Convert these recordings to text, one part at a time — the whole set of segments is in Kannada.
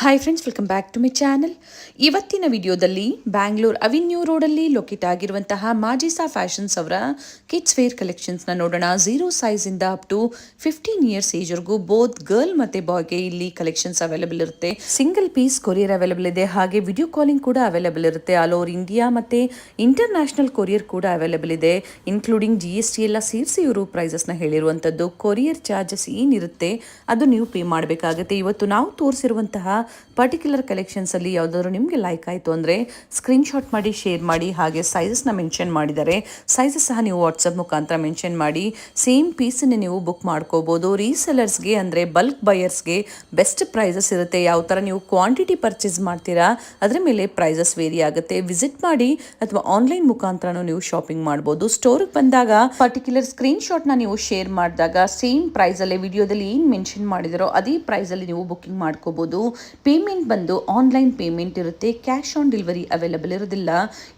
Hi friends, welcome back to my channel. ಇವತ್ತಿನ ವಿಡಿಯೋದಲ್ಲಿ ಬ್ಯಾಂಗ್ಳೂರ್ ಅವಿನ್ಯೂ ರೋಡಲ್ಲಿ ಲೊಕೇಟ್ ಆಗಿರುವಂತಹ ಮಾಜಿಸಾ ಫ್ಯಾಷನ್ಸ್ ಅವರ ಕಿಡ್ಸ್ ವೇರ್ ಕಲೆಕ್ಷನ್ಸ್ನ ನೋಡೋಣ. 0 ಸೈಜಿಂದ ಅಪ್ ಟು 15 ಇಯರ್ಸ್ ಏಜ್ವರೆಗೂ ಬೋತ್ ಗರ್ಲ್ ಮತ್ತು ಬಾಯ್ಗೆ ಇಲ್ಲಿ ಕಲೆಕ್ಷನ್ಸ್ ಅವೈಲೇಬಲ್ ಇರುತ್ತೆ. ಸಿಂಗಲ್ ಪೀಸ್ ಕೊರಿಯರ್ ಅವೈಲೇಬಲ್ ಇದೆ, ಹಾಗೆ ವಿಡಿಯೋ ಕಾಲಿಂಗ್ ಕೂಡ ಅವೈಲೇಬಲ್ ಇರುತ್ತೆ. ಆಲ್ ಓವರ್ ಇಂಡಿಯಾ ಮತ್ತು ಇಂಟರ್ನ್ಯಾಷನಲ್ ಕೊರಿಯರ್ ಕೂಡ ಅವೈಲೇಬಲ್ ಇದೆ, ಇನ್ಕ್ಲೂಡಿಂಗ್ GST ಎಲ್ಲ ಸೇರಿಸಿ ಇವರು ಪ್ರೈಸಸ್ನ ಹೇಳಿರುವಂಥದ್ದು. ಕೊರಿಯರ್ ಚಾರ್ಜಸ್ ಏನಿರುತ್ತೆ ಅದು ನೀವು ಪೇ ಮಾಡಬೇಕಾಗುತ್ತೆ. ಇವತ್ತು ನಾವು ತೋರಿಸಿರುವಂತಹ ಪರ್ಟಿಕ್ಯುಲರ್ ಕಲೆಕ್ಷನ್ಸ್ ಅಲ್ಲಿ ಯಾವುದಾದ್ರು ನಿಮಗೆ ಲೈಕ್ ಆಯಿತು ಅಂದರೆ ಸ್ಕ್ರೀನ್ಶಾಟ್ ಮಾಡಿ ಶೇರ್ ಮಾಡಿ. ಹಾಗೆ ಸೈಜಸ್ನ ಮೆನ್ಷನ್ ಮಾಡಿದ್ದಾರೆ, ಸೈಜಸ್ ಸಹ ನೀವು ವಾಟ್ಸಪ್ ಮುಖಾಂತರ ಮೆನ್ಷನ್ ಮಾಡಿ ಸೇಮ್ ಪೀಸನ್ನು ನೀವು ಬುಕ್ ಮಾಡ್ಕೋಬೋದು. ರೀಸೆಲರ್ಸ್ಗೆ ಅಂದರೆ ಬಲ್ಕ್ ಬಯರ್ಸ್ಗೆ ಬೆಸ್ಟ್ ಪ್ರೈಸಸ್ ಇರುತ್ತೆ. ಯಾವ ಥರ ನೀವು ಕ್ವಾಂಟಿಟಿ ಪರ್ಚೇಸ್ ಮಾಡ್ತೀರಾ ಅದರ ಮೇಲೆ ಪ್ರೈಸಸ್ ವೇರಿ ಆಗುತ್ತೆ. ವಿಸಿಟ್ ಮಾಡಿ ಅಥವಾ ಆನ್ಲೈನ್ ಮುಖಾಂತರನೂ ನೀವು ಶಾಪಿಂಗ್ ಮಾಡ್ಬೋದು. ಸ್ಟೋರ್ಗೆ ಬಂದಾಗ ಪರ್ಟಿಕ್ಯುಲರ್ ಸ್ಕ್ರೀನ್ಶಾಟ್ನ ನೀವು ಶೇರ್ ಮಾಡಿದಾಗ ಸೇಮ್ ಪ್ರೈಸಲ್ಲೇ ವಿಡಿಯೋದಲ್ಲಿ ಏನು ಮೆನ್ಷನ್ ಮಾಡಿದಾರೋ ಅದೇ ಪ್ರೈಸಲ್ಲಿ ನೀವು ಬುಕ್ಕಿಂಗ್ ಮಾಡ್ಕೋಬೋದು. ಪೇಮೆಂಟ್ ಬಂದು ಆನ್ಲೈನ್ ಪೇಮೆಂಟ್ ಇರುತ್ತೆ, ಕ್ಯಾಶ್ ಆನ್ ಡೆಲಿವರಿ ಅವೈಲೇಬಲ್ ಇರೋದಿಲ್ಲ.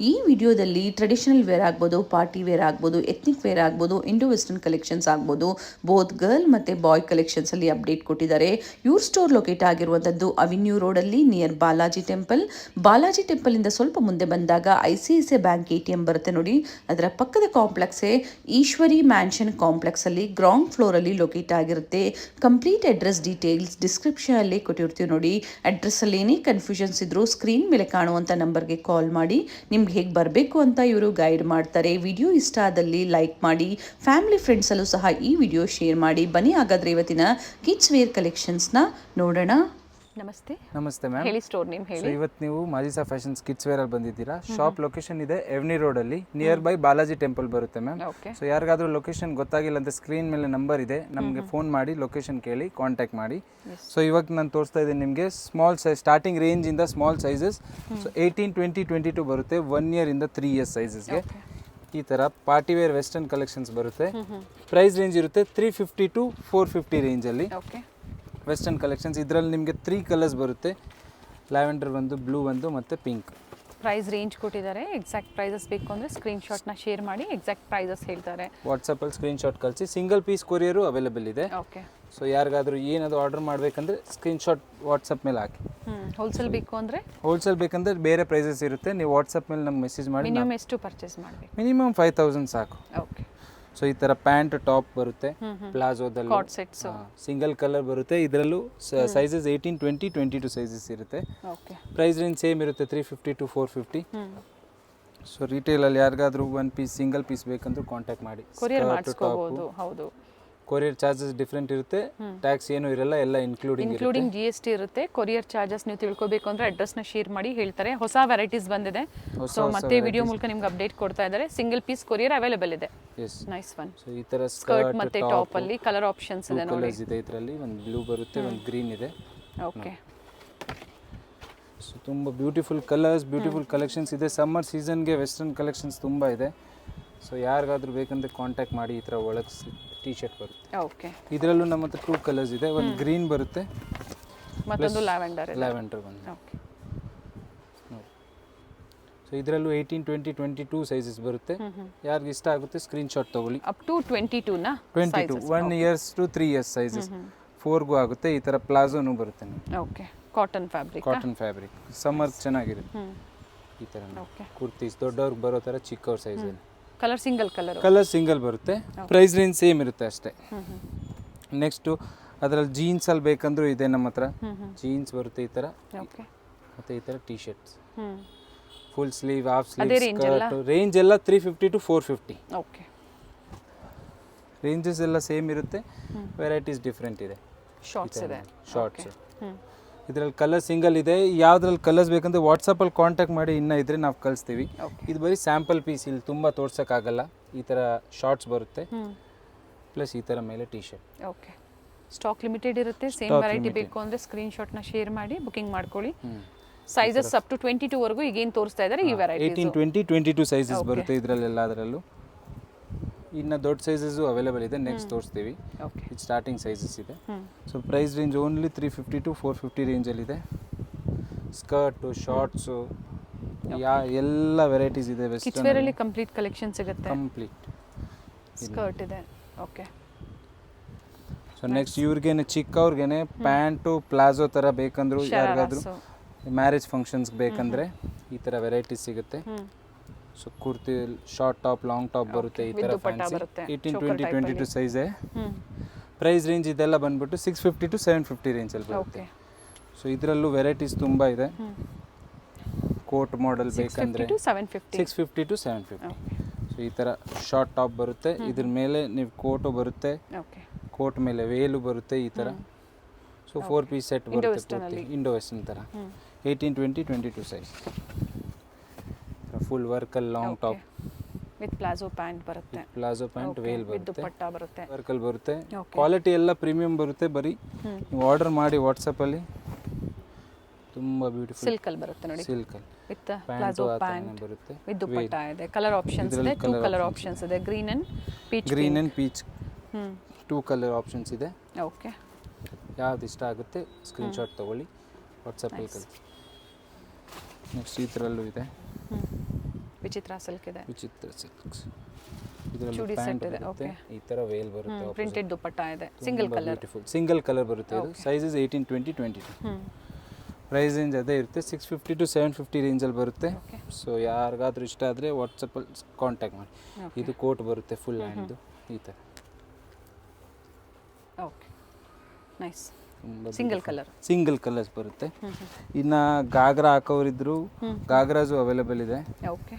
ಈ ವಿಡಿಯೋದಲ್ಲಿ ಟ್ರೆಡಿಷನಲ್ ವೇರ್ ಆಗ್ಬೋದು, ಪಾರ್ಟಿ ವೇರ್ ಆಗ್ಬೋದು, ಎಥ್ನಿಕ್ ವೇರ್ ಆಗ್ಬೋದು, ಇಂಡೋ ವೆಸ್ಟರ್ನ್ ಕಲೆಕ್ಷನ್ಸ್ ಆಗ್ಬೋದು, ಬೋತ್ ಗರ್ಲ್ ಮತ್ತು ಬಾಯ್ ಕಲೆಕ್ಷನ್ಸ್ ಅಲ್ಲಿ ಅಪ್ಡೇಟ್ ಕೊಟ್ಟಿದ್ದಾರೆ. ಇವ್ರ ಸ್ಟೋರ್ ಲೊಕೇಟ್ ಆಗಿರುವಂಥದ್ದು ಅವಿನ್ಯೂ ರೋಡಲ್ಲಿ ನಿಯರ್ ಬಾಲಾಜಿ ಟೆಂಪಲ್. ಬಾಲಾಜಿ ಟೆಂಪಲಿಂದ ಸ್ವಲ್ಪ ಮುಂದೆ ಬಂದಾಗ ICICI ಬ್ಯಾಂಕ್ ATM ಬರುತ್ತೆ ನೋಡಿ, ಅದರ ಪಕ್ಕದ ಕಾಂಪ್ಲೆಕ್ಸೇ ಈಶ್ವರಿ ಮ್ಯಾನ್ಷನ್ ಕಾಂಪ್ಲೆಕ್ಸ್ ಅಲ್ಲಿ ಗ್ರೌಂಡ್ ಫ್ಲೋರ್ ಅಲ್ಲಿ ಲೊಕೇಟ್ ಆಗಿರುತ್ತೆ. ಕಂಪ್ಲೀಟ್ ಅಡ್ರೆಸ್ ಡೀಟೇಲ್ಸ್ ಡಿಸ್ಕ್ರಿಪ್ಷನ್ ಅಲ್ಲಿ ಕೊಟ್ಟಿರ್ತೀವಿ ನೋಡಿ. ಅಡ್ರೆಸ್ಸಲ್ಲಿ ಏನೇ ಕನ್ಫ್ಯೂಷನ್ಸ್ ಇದ್ದರೂ ಸ್ಕ್ರೀನ್ ಮೇಲೆ ಕಾಣುವಂಥ ನಂಬರ್ಗೆ ಕಾಲ್ ಮಾಡಿ ನಿಮ್ಗೆ ಹೇಗೆ ಬರಬೇಕು ಅಂತ ಇವರು ಗೈಡ್ ಮಾಡ್ತಾರೆ. ವಿಡಿಯೋ ಇಷ್ಟ ಆದಲ್ಲಿ ಲೈಕ್ ಮಾಡಿ, ಫ್ಯಾಮಿಲಿ ಫ್ರೆಂಡ್ಸಲ್ಲೂ ಸಹ ಈ ವಿಡಿಯೋ ಶೇರ್ ಮಾಡಿ. ಬನ್ನಿ ಹಾಗಾದರೆ ಇವತ್ತಿನ ಕಿಡ್ಸ್ ವೇರ್ ಕಲೆಕ್ಷನ್ಸ್ನ ನೋಡೋಣ. ನಮಸ್ತೆ. ನಮಸ್ತೆ ಮ್ಯಾಮ್. ಹೇಳಿ ಸ್ಟೋರ್ ನೇಮ್ ಹೇಳಿ. ಇವತ್ತು ನೀವು ಮಾಜಿಸಾ ಫ್ಯಾಷನ್ಸ್ ಕಿಡ್ಸ್ ವೇರ್ ಅಲ್ಲಿ ಬಂದಿದ್ದೀರಾ. ಶಾಪ್ ಲೊಕೇಶನ್ ಇದೆ ಎವ್ನಿ ರೋಡ್ ಅಲ್ಲಿ, ನಿಯರ್ ಬೈ ಬಾಲಾಜಿ ಟೆಂಪಲ್ ಬರುತ್ತೆ ಮ್ಯಾಮ್. ಸೊ ಯಾರಿಗಾದ್ರೂ ಲೊಕೇಶನ್ ಗೊತ್ತಾಗಿಲ್ಲ ಅಂತ ಸ್ಕ್ರೀನ್ ಮೇಲೆ ನಂಬರ್ ಇದೆ, ನಮಗೆ ಫೋನ್ ಮಾಡಿ ಲೊಕೇಶನ್ ಕೇಳಿ ಕಾಂಟ್ಯಾಕ್ಟ್ ಮಾಡಿ. ಸೊ ಇವಾಗ ನಾನು ತೋರಿಸ್ತಾ ಇದ್ದೀನಿ ನಿಮಗೆ ಸ್ಮಾಲ್ ಸೈಜ್, ಸ್ಟಾರ್ಟಿಂಗ್ ರೇಂಜ್ ಇಂದ ಸ್ಮಾಲ್ ಸೈಜಸ್. ಸೊ 18, 20, 22 ಬರುತ್ತೆ. 1 year ಇಂದ 3 years ಸೈಜಸ್ಗೆ ಈ ಥರ ಪಾರ್ಟಿ ವೇರ್ ವೆಸ್ಟರ್ನ್ ಕಲೆಕ್ಷನ್ಸ್ ಬರುತ್ತೆ. ಪ್ರೈಸ್ ರೇಂಜ್ ಇರುತ್ತೆ 350 to 450 ರೇಂಜಲ್ಲಿ ವೆಸ್ಟರ್ನ್ ಕಲೆಕ್ಷನ್ಸ್. ಇದರಲ್ಲಿ ನಿಮಗೆ 3 ಕಲರ್ಸ್ ಬರುತ್ತೆ, ಲ್ಯಾವೆಂಡರ್ ಒಂದು, ಬ್ಲೂ ಒಂದು ಮತ್ತು ಪಿಂಕ್. ಪ್ರೈಸ್ ರೇಂಜ್ ಕೊಟ್ಟಿದ್ದಾರೆ. ಎಕ್ಸಾಕ್ಟ್ ಪ್ರೈಸಸ್ ಬೇಕು ಅಂದರೆ ಸ್ಕ್ರೀನ್ಶಾಟ್ನ ಶೇರ್ ಮಾಡಿ ಎಕ್ಸಾಕ್ಟ್ ಪ್ರೈಸಸ್ ಹೇಳ್ತಾರೆ. ವಾಟ್ಸಪ್ಪಲ್ಲಿ ಸ್ಕ್ರೀನ್ಶಾಟ್ ಕಳಿಸಿ. ಸಿಂಗಲ್ ಪೀಸ್ ಕೊರಿಯರು ಅವೈಲೇಬಲ್ ಇದೆ. ಓಕೆ. ಸೊ ಯಾರಿಗಾದ್ರೂ ಏನಾದರೂ ಆರ್ಡರ್ ಮಾಡಬೇಕಂದ್ರೆ ಸ್ಕ್ರೀನ್ಶಾಟ್ ವಾಟ್ಸಪ್ ಮೇಲೆ ಹಾಕಿ. ಹೋಲ್ಸೇಲ್ ಬೇಕು ಅಂದರೆ ಹೋಲ್ಸೇಲ್ ಬೇಕಂದ್ರೆ ಬೇರೆ ಪ್ರೈಸಸ್ ಇರುತ್ತೆ, ನೀವು ವಾಟ್ಸಪ್ ಮೇಲೆ ನಮ್ಗೆ ಮೆಸೇಜ್ ಮಾಡಿ. ಮಿನಿಮಮ್ ಎಷ್ಟು ಪರ್ಚೇಸ್ ಮಾಡಬೇಕು? ಮಿನಿಮಮ್ 5000 ಸಾಕು. ಓಕೆ. ಸೊ ಈ ಥರ ಪ್ಯಾಂಟ್ ಟಾಪ್ ಬರುತ್ತೆ, ಪ್ಲಾಜೋದಲ್ಲಿ ಕಾಟ್ ಸೆಟ್ಸ್, ಸಿಂಗಲ್ ಕಲರ್ ಬರುತ್ತೆ. ಇದರಲ್ಲೂ ಸೈಜಸ್ 18, 20, 22 ಸೈಜಸ್ ಇರುತ್ತೆ. ಓಕೆ. ಪ್ರೈಸ್ ರೇಂಜ್ ಸೇಮ್ ಇರುತ್ತೆ 350 to 450. ಸೊ ರಿಟೇಲಲ್ಲಿ ಯಾರಿಗಾದ್ರೂ 1 ಪೀಸ್ ಸಿಂಗಲ್ ಪೀಸ್ ಬೇಕಂದ್ರೂ ಕಾಂಟ್ಯಾಕ್ಟ್ ಮಾಡಿ. ಕೊರಿಯರ್ ಮಾಡಿಸ್ಕೋಬಹುದು. ಹೌದು. ಕೊರಿಯರ್ ಚಾರ್ಜಸ್ ಡಿಫ್ರೆಂಟ್ ಇರುತ್ತೆ, ಟ್ಯಾಕ್ಸ್ ಏನು ಇರಲ್ಲ, ಎಲ್ಲ ಇನ್ಕ್ಲೂಡಿಂಗ್ GST ಇರುತ್ತೆ. ಕೊರಿಯರ್ ಚಾರ್ಜಸ್ ನೀವು ತಿಳ್ಕೊಬೇಕು ಅಂದ್ರೆ ಅಡ್ರೆಸ್ನ ಶೇರ್ ಮಾಡಿ ಹೇಳ್ತಾರೆ. ಹೊಸ ವೆರೈಟೀಸ್ ಬಂದಿದೆ, ಸೊ ಮತ್ತೆ ವಿಡಿಯೋ ಮೂಲಕ ನಿಮ್ಗೆ ಅಪ್ಡೇಟ್ ಕೊಡ್ತಾ ಇದ್ದಾರೆ. ಸಿಂಗಲ್ ಪೀಸ್ ಕೊರಿಯರ್ ಅವೈಲೇಬಲ್ ಇದೆ. Nice one. ಸೊ ಈ ತರ ಸ್ಕರ್ಟ್ ಮತ್ತೆ ಟಾಪ್ ಅಲ್ಲಿ ಕಲರ್ ಆಪ್ಷನ್ಸ್ ಇದೆ ನೋಡಿ. ಇದೆ ಇದರಲ್ಲಿ ಒಂದು ಬ್ಲೂ ಬರುತ್ತೆ, ಒಂದು ಗ್ರೀನ್ ಇದೆ. ಓಕೆ. ಸೊ ತುಂಬ ಬ್ಯೂಟಿಫುಲ್ ಕಲರ್ಸ್, ಬ್ಯೂಟಿಫುಲ್ ಕಲೆಕ್ಷನ್ಸ್ ಇದೆ. ಸಮ್ಮರ್ ಸೀಸನ್ಗೆ ವೆಸ್ಟರ್ನ್ ಕಲೆಕ್ಷನ್ಸ್ ತುಂಬ ಇದೆ. ಸೊ ಯಾರಿಗಾದ್ರೂ ಬೇಕಂದ್ರೆ ಕಾಂಟ್ಯಾಕ್ಟ್ ಮಾಡಿ. ಈ ಥರ ಒಳಗೆ ಟೀ ಶರ್ಟ್ ಬರುತ್ತೆ. ಓಕೆ. ಇದರಲ್ಲೂ ನಮ್ಮ ಹತ್ರ 2 ಕಲರ್ಸ್ ಇದೆ, ಒಂದು ಗ್ರೀನ್ ಬರುತ್ತೆ, ಮತ್ತೊಂದು ಲ್ಯಾವೆಂಡರ್ ಬಂದು. ಓಕೆ. ಸೊ ಇದರಲ್ಲೂ 18, 20, 22 ಸೈಜಸ್ ಬರುತ್ತೆ. ಯಾರಿಗೆ ಇಷ್ಟ ಆಗುತ್ತೆ ಸ್ಕ್ರೀನ್ಶಾಟ್ ತಗೊಳ್ಳಿ. ಅಪ್ ಟು 22 ನಾ? 22, 1 years to 3 years ಸೈಜಸ್ 4ಗೂ ಆಗುತ್ತೆ. ಈ ಥರ ಪ್ಲಾಜೋನು ಬರುತ್ತೆ. ಓಕೆ. ಕಾಟನ್ ಫ್ಯಾಬ್ರಿಕ್ ಸಮ್ಮರ್ ಚೆನ್ನಾಗಿರುತ್ತೆ. ಈ ಥರ ಕುರ್ತೀಸ್ ದೊಡ್ಡವ್ರಿಗೆ ಬರೋ ಥರ ಚಿಕ್ಕವ್ರ ಸೈಜಲ್ಲಿ. ಕಲರ್ ಸಿಂಗಲ್ ಬರುತ್ತೆ. ಪ್ರೈಸ್ ರೇಂಜ್ ಸೇಮ್ ಇರುತ್ತೆ ಅಷ್ಟೇ. ನೆಕ್ಸ್ಟು ಅದರಲ್ಲಿ ಜೀನ್ಸಲ್ಲಿ ಬೇಕಂದ್ರೂ ಇದೆ ನಮ್ಮ ಹತ್ರ. ಜೀನ್ಸ್ ಬರುತ್ತೆ ಈ ಥರ, ಮತ್ತು ಈ ಥರ T shirts, full sleeve, half sleeve, skirt. Range ಎಲ್ಲ 350 to 450. ಓಕೆ. ರೇಂಜಸ್ ಎಲ್ಲ ಸೇಮ್ ಇರುತ್ತೆ, ವೆರೈಟೀಸ್ ಡಿಫ್ರೆಂಟ್ ಇದೆ. ಶಾರ್ಟ್ಸ್ ಇದರಲ್ಲಿ ಕಲರ್ ಸಿಂಗಲ್ ಇದೆ. ಯಾವ್ದ್ರಲ್ಲಿ ಕಲರ್ಸ್ ಬೇಕಂದ್ರೆ ವಾಟ್ಸಪ್ಪಲ್ಲಿ ಕಾಂಟ್ಯಾಕ್ಟ್ ಮಾಡಿ, ಇನ್ನೂ ಇದ್ರೆ ನಾವು ಕಳಿಸ್ತೀವಿ. ಇದು ಬರೀ ಸ್ಯಾಂಪಲ್ ಪೀಸ್, ಇಲ್ಲಿ ತುಂಬ ತೋರ್ಸೋಕ್ಕಾಗಲ್ಲ. ಈ ಥರ ಶಾರ್ಟ್ಸ್ ಬರುತ್ತೆ, ಪ್ಲಸ್ ಈ ಥರ ಮೇಲೆ T shirt. Okay. Stock limited ಇರುತ್ತೆ. ಸೇಮ್ ವೆರೈಟಿ ಬೇಕು ಅಂದರೆ ಸ್ಕ್ರೀನ್ಶಾಟ್ನ ಶೇರ್ ಮಾಡಿ ಬುಕಿಂಗ್ ಮಾಡ್ಕೊಳ್ಳಿ. ಸೈಜಸ್ ಅಪ್ ಟು 22 ವರೆಗೂ ಈಗೇನು ತೋರಿಸ್ತಾ ಇದ್ದಾರೆ ಈ ವೆರೈಟಿ 18, 20, 22 ಸೈಜಸ್ ಬರುತ್ತೆ ಇದರಲ್ಲೆಲ್ಲ. ಅದರಲ್ಲೂ ಇನ್ನು ದೊಡ್ಡ ಸೈಜಸ್ಸು ಅವೈಲೇಬಲ್ ಇದೆ, ನೆಕ್ಸ್ಟ್ ತೋರಿಸ್ತೀವಿ. ಇದು ಸ್ಟಾರ್ಟಿಂಗ್ ಸೈಜಸ್ ಇದೆ. So price range only 350 to 450 ರೇಂಜಲ್ಲಿದೆ. ಸ್ಕರ್ಟು, ಶಾರ್ಟ್ಸು, ಎಲ್ಲ ವೆರೈಟೀಸ್ ಇದೆ. ಕಿಡ್ಸ್ ವೇರ್ ಅಲ್ಲಿ ಕಂಪ್ಲೀಟ್ ಕಲೆಕ್ಷನ್ ಸಿಗುತ್ತೆ. ಕಂಪ್ಲೀಟ್ ಸ್ಕರ್ಟ್ ಇದೆ. ಓಕೆ. ಸೊ ಸೊ ನೆಕ್ಸ್ಟ್ ಇವ್ರಿಗೇನೆ ಚಿಕ್ಕವ್ರಿಗೇನೆ ಪ್ಯಾಂಟು ಪ್ಲಾಜೋ ಥರ ಬೇಕಂದ್ರು ಯಾರಿಗಾದ್ರು ಮ್ಯಾರೇಜ್ ಫಂಕ್ಷನ್ಸ್ಗೆ ಬೇಕಂದರೆ ಈ ಥರ ವೆರೈಟೀಸ್ ಸಿಗುತ್ತೆ. So kurti short top long top ಬರುತ್ತೆ ಈ ಥರ ಫ್ಯಾನ್ಸಿ 18-20-22 ಸೈಜೇ. ಪ್ರೈಸ್ ರೇಂಜ್ ಇದೆಲ್ಲ ಬಂದ್ಬಿಟ್ಟು 650 to 750 ರೇಂಜಲ್ಲಿ ಬರುತ್ತೆ. ಸೊ ಇದರಲ್ಲೂ ವೆರೈಟೀಸ್ ತುಂಬ ಇದೆ. ಕೋಟ್ ಮಾಡೆಲ್ ಬೇಕಂದರೆ 650 to 750. ಸೊ ಈ ಥರ ಶಾರ್ಟ್ ಟಾಪ್ ಬರುತ್ತೆ, ಇದ್ರ ಮೇಲೆ ನೀವು ಕೋಟು ಬರುತ್ತೆ, ಕೋಟ್ ಮೇಲೆ ವೇಲು ಬರುತ್ತೆ ಈ ಥರ. ಸೊ 4 ಪೀಸ್ ಸೆಟ್ ಬರುತ್ತೆ, ಇಂಡೋ ವೆಸ್ಟರ್ನ್ ಥರ 18-20-22 ಸೈಜ್. ಫುಲ್ ವರ್ಕಲ್ long top with palazzo pant ಬರುತ್ತೆ, ಪ್ಲಾಜೋ ಪ್ಯಾಂಟ್ ವೇಲ್ ಬರುತ್ತೆ, ದುಪ್ಪಟ್ಟ ಬರುತ್ತೆ, ವರ್ಕಲ್ ಬರುತ್ತೆ. ಕ್ವಾಲಿಟಿ ಎಲ್ಲ ಪ್ರೀಮಿಯಂ ಬರುತ್ತೆ. ಬರೀ ನೀವು ಆರ್ಡರ್ ಮಾಡಿ ವಾಟ್ಸಪ್ಪಲ್ಲಿ. ತುಂಬ ಬ್ಯೂಟಿಫುಲ್ ಸಿಲ್ಕಲ್ಲಿ ಬರುತ್ತೆ ನೋಡಿ, ಸಿಲ್ಕಲ್ಲಿ ವಿತ್ ಪ್ಲಾಜೋ ಪ್ಯಾಂಟ್ ಬರುತ್ತೆ, ವಿತ್ ದುಪ್ಪಟ್ಟ ಇದೆ. ಕಲರ್ ಆಪ್ಷನ್ಸ್ ಇದೆ, 2 ಕಲರ್ ಆಪ್ಷನ್ಸ್ ಇದೆ, green and peach. 2 colour options ಇದೆ. ಓಕೆ, ಯಾವ್ದು ಇಷ್ಟ ಆಗುತ್ತೆ ಸ್ಕ್ರೀನ್ಶಾಟ್ ತೊಗೊಳ್ಳಿ, ವಾಟ್ಸಪ್ಪಲ್ಲಿ ಕಳಿಸಿ. ನೆಕ್ಸ್ಟ್ ಈ ಥರಲ್ಲೂ ಇದೆ, ವಿಚಿತ್ರ ಸಿಲ್ಕ್ ಇದೆ, ವಿಚಿತ್ರ ಸಿಲ್ಕ್ಸ್. ಇದರಲ್ಲಿ ಪ್ಯಾಂಟ್ ಬರುತ್ತೆ, ಈ ಥರ ವೇಲ್ ಬರುತ್ತೆ, ಪ್ರಿಂಟೆಡ್ ದುಪ್ಪಟ್ಟ ಇದೆ, single colour, beautiful single colour ಬರುತ್ತೆ. ಇದು ಸೈಜಸ್ 18-20-22. ಪ್ರೈಸ್ ರೇಂಜ್ ಅದೇ ಇರುತ್ತೆ, 650 to 750 ರೇಂಜಲ್ಲಿ ಬರುತ್ತೆ. ಸೊ ಯಾರಿಗಾದ್ರೂ ಇಷ್ಟ ಆದರೆ ವಾಟ್ಸಪ್ಪಲ್ಲಿ ಕಾಂಟ್ಯಾಕ್ಟ್ ಮಾಡಿ. ಇದು ಕೋಟ್ ಬರುತ್ತೆ ಫುಲ್ ಹ್ಯಾಂಡ್ದು ಈ ಥರ. Okay, nice. ಸಿಂಗಲ್ ಕಲರ್ಸ್ ಬರುತ್ತೆ. ಇನ್ನು ಗಾಗ್ರಾ ಹಾಕೋರಿದ್ರು ಗಾಗ್ರಾಸು ಅವೈಲೇಬಲ್ ಇದೆ. ಓಕೆ,